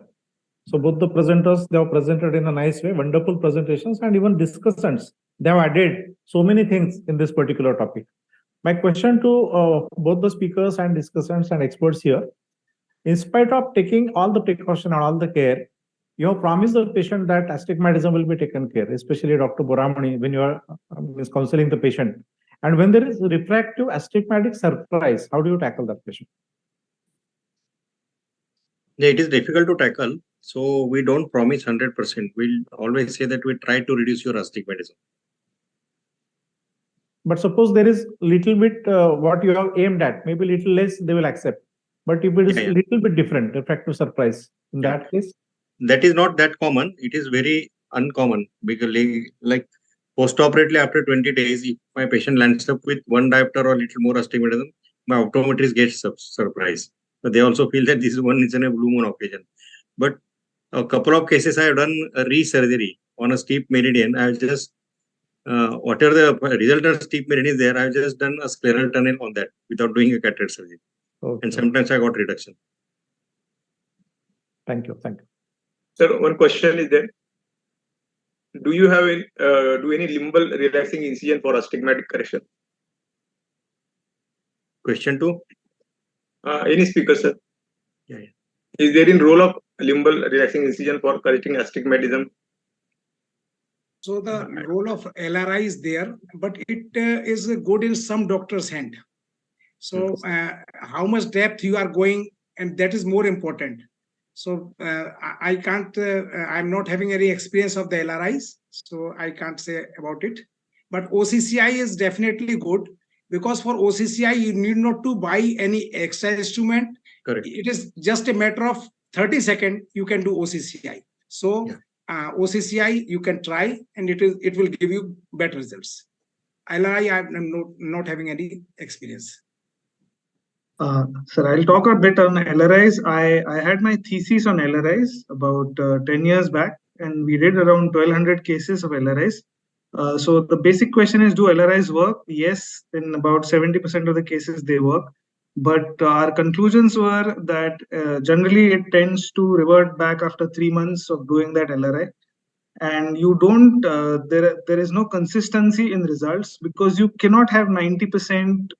So both the presenters, they have presented in a nice way, wonderful presentations, and even discussants. They have added so many things in this particular topic. My question to both the speakers and discussants and experts here, in spite of taking all the precaution and all the care, you have promised the patient that astigmatism will be taken care, especially Dr. Boramani, when you are counseling the patient. And when there is refractive astigmatic surprise, how do you tackle that patient? Yeah, it is difficult to tackle. So we don't promise 100%. We'll always say that we try to reduce your astigmatism. But suppose there is little bit what you have aimed at, maybe little less, they will accept. But if it is little bit different, refractive surprise, in that case? That is not that common. It is very uncommon because like post-operatively after 20 days, if my patient lands up with one diopter or little more astigmatism, my optometrist gets surprised. But they also feel that this one is in a blue moon occasion. But a couple of cases I have done a re-surgery on a steep meridian. I have just, whatever the result of steep meridian is there, I have just done a scleral tunnel on that without doing a cataract surgery. Okay. And sometimes I got reduction. Thank you. Sir, one question is there. Do you have any limbal relaxing incision for astigmatic correction? Question 2. Any speaker, sir? Yeah. Is there in role of limbal relaxing incision for correcting astigmatism? So the role of LRI is there, but it is good in some doctor's hand. So how much depth you are going, and that is more important. So I can't, I'm not having any experience of the LRIs, so I can't say about it. But OCCI is definitely good, because for OCCI, you need not to buy any extra instrument. Correct. It is just a matter of 30 seconds, you can do OCCI. So OCCI, you can try, and it will give you better results. LRI, I'm not having any experience. Sir, I'll talk a bit on LRIs. I had my thesis on LRIs about 10 years back, and we did around 1,200 cases of LRIs. So the basic question is, do LRIs work? Yes, in about 70% of the cases they work. But our conclusions were that generally it tends to revert back after 3 months of doing that LRI. And you don't, there is no consistency in results, because you cannot have 90%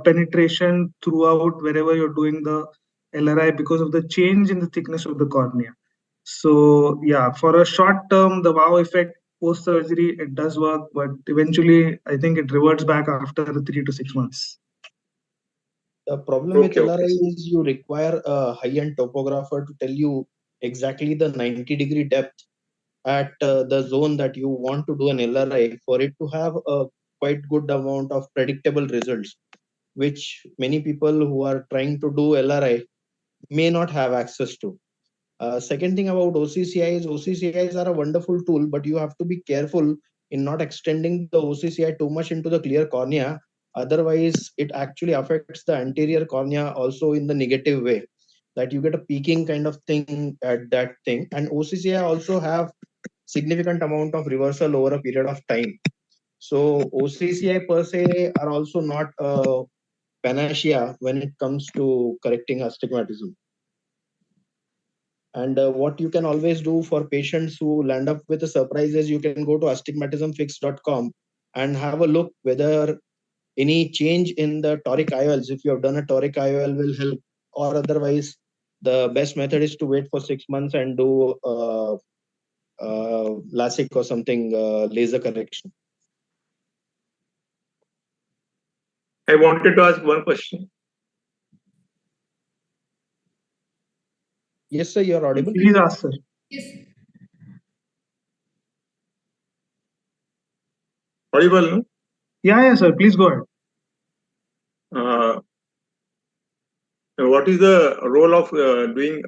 penetration throughout wherever you're doing the LRI, because of the change in the thickness of the cornea. So yeah, for a short term, the wow effect post surgery, it does work, but eventually I think it reverts back after 3 to 6 months. The problem with LRI is you require a high-end topographer to tell you exactly the 90-degree depth at the zone that you want to do an LRI, for it to have a quite good amount of predictable results, which many people who are trying to do LRI may not have access to. Second thing about OCCIs are a wonderful tool, but you have to be careful in not extending the OCCI too much into the clear cornea. Otherwise, it actually affects the anterior cornea also in the negative way, that you get a peaking kind of thing at that thing. And OCCI also have significant amount of reversal over a period of time. So OCCI per se are also not a panacea when it comes to correcting astigmatism. And what you can always do for patients who land up with a surprise is you can go to astigmatismfix.com and have a look whether any change in the toric IOLs, if you have done a toric IOL, will help, or otherwise the best method is to wait for 6 months and do LASIK or something, laser correction. I wanted to ask one question. Yes, sir, you're audible. Please ask, sir. Yes. Audible, no? Yeah, sir. Please go ahead. What is the role of doing,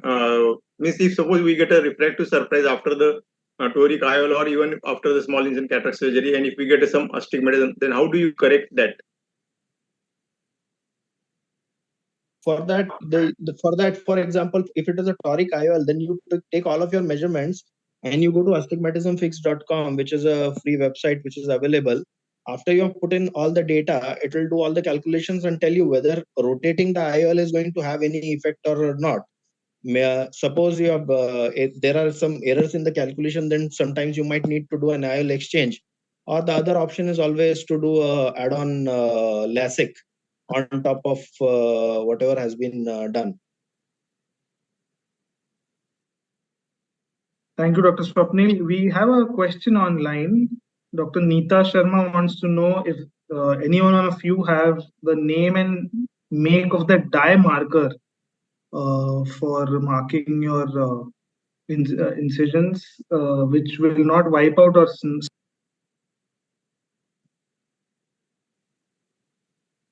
means if suppose we get a refractive surprise after the toric IOL, or even after the small incision cataract surgery, and if we get some astigmatism, then how do you correct that? For that, for example, if it is a toric IOL, then you take all of your measurements and you go to astigmatismfix.com, which is a free website which is available. After you have put in all the data, it will do all the calculations and tell you whether rotating the IOL is going to have any effect or not. Suppose you have if there are some errors in the calculation, then sometimes you might need to do an IOL exchange, or the other option is always to do a add-on LASIK on top of whatever has been done. Thank you, Dr. Swapnil. We have a question online. Dr. Neeta Sharma wants to know if anyone of you have the name and make of the dye marker for marking your incisions, which will not wipe out or.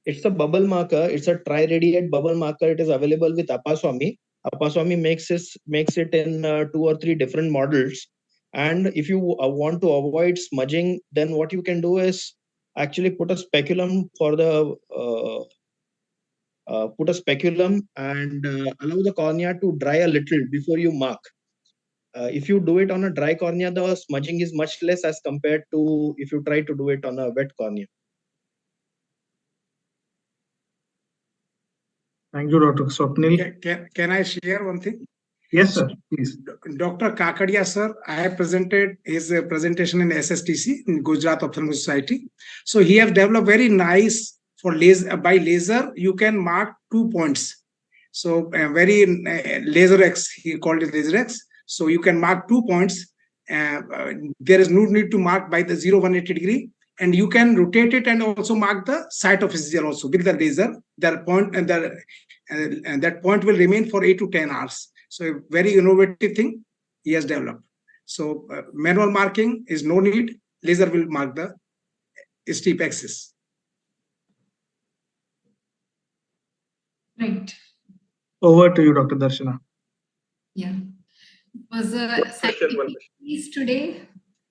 It's a bubble marker. It's a tri-radiate bubble marker. It is available with Apaswamy. Apaswamy makes it in 2 or 3 different models. And if you want to avoid smudging, then what you can do is actually put a speculum for the and allow the cornea to dry a little before you mark. If you do it on a dry cornea, the smudging is much less as compared to if you try to do it on a wet cornea. Thank you, Dr. Swapnil. Can I share one thing? Yes, sir. Please. Dr. Kakadia, sir, I have presented his presentation in SSTC, in Gujarat Ophthalmic Society. So he has developed very nice for laser. By laser, you can mark 2 points. So very laser X, he called it laser X. So you can mark 2 points. There is no need to mark by the 180 degree, and you can rotate it and also mark the site of SGL also with the laser. That point and that point will remain for 8 to 10 hours. So a very innovative thing he has developed. So manual marking is no need. Laser will mark the steep axis. Right. Over to you, Dr. Darshana. Yeah. It was a scientific piece today,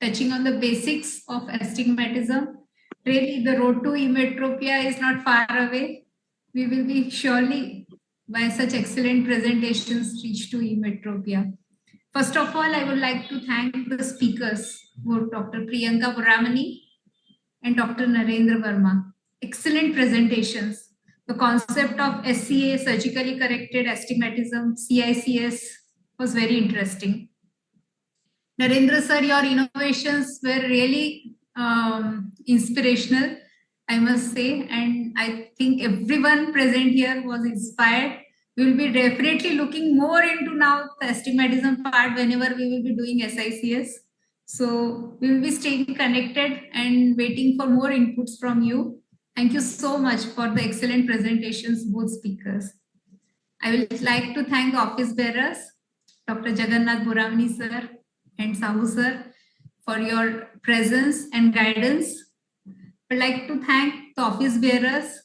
touching on the basics of astigmatism. Really, the road to Emmetropia is not far away. We will be surely, by such excellent presentations, reach to Emmetropia. First of all, I would like to thank the speakers, both Dr. Priyanka Boramani and Dr. Narendra Verma. Excellent presentations. The concept of SCA, surgically corrected astigmatism, CICS, was very interesting. Narendra sir, your innovations were really inspirational, I must say, and I think everyone present here was inspired. We will be definitely looking more into now the astigmatism part whenever we will be doing SICS. So we will be staying connected and waiting for more inputs from you. Thank you so much for the excellent presentations, both speakers. I would like to thank the office bearers, Dr. Jagannath Boramani sir and Sahu sir, for your presence and guidance. I'd like to thank the office bearers,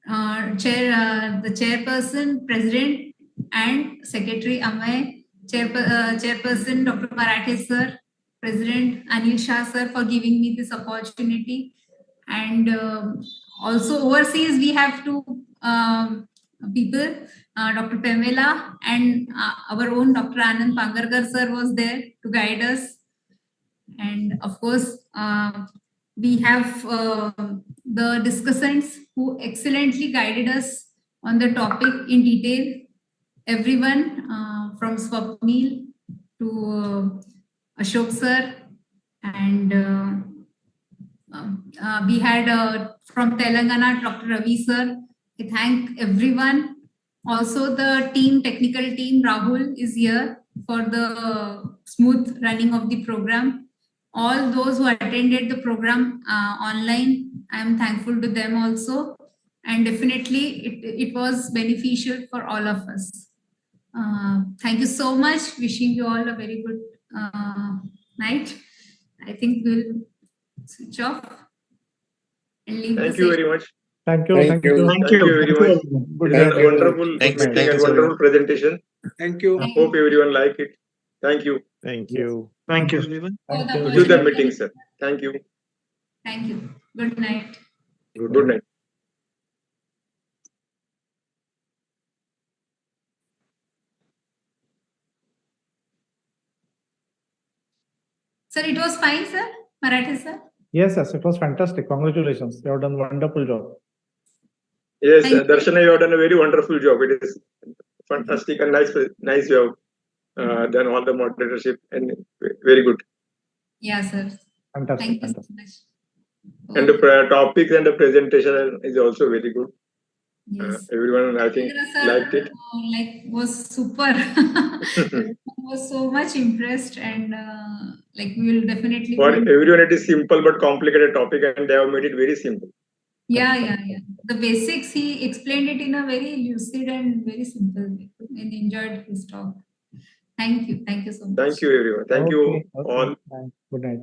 the chairperson, president, and secretary Amay, chairperson Dr. Marathe sir, president Anil Shah sir, for giving me this opportunity. And also overseas, we have two people, Dr. Pamela and our own Dr. Anand Pangarkar sir was there to guide us. And of course, we have the discussants who excellently guided us on the topic in detail. Everyone from Swapnil to Ashok sir, and we had from Telangana, Dr. Ravi sir. I thank everyone. Also the team, technical team, Rahul is here for the smooth running of the program. All those who attended the program online, I am thankful to them also. And definitely it was beneficial for all of us. Thank you so much. Wishing you all a very good night. I think we'll switch off and leave. Thank you very much. Thank you. Thank you. Thank you very much. It was a wonderful meeting and wonderful presentation. Thank you. I hope everyone like it. Thank you. Thank you. Thank you. To the meeting, sir. Thank you. Thank you. Good night. Good night. Sir, it was fine, sir. Marathe, sir. Yes, it was fantastic. Congratulations. You have done a wonderful job. Yes, Darshana, you have done a very wonderful job. It is fantastic and nice you have done all the moderatorship and very good. Yeah, sir. Fantastic. Thank you so much. And the topics and the presentation is also very good. Yes. Everyone, I think, liked it. Was super. Was so much impressed, and we will definitely. For everyone, it is simple but complicated topic, and they have made it very simple. Yeah. The basics, he explained it in a very lucid and very simple way, and enjoyed his talk. Thank you so much. Thank you, everyone. Thank you all. Good night.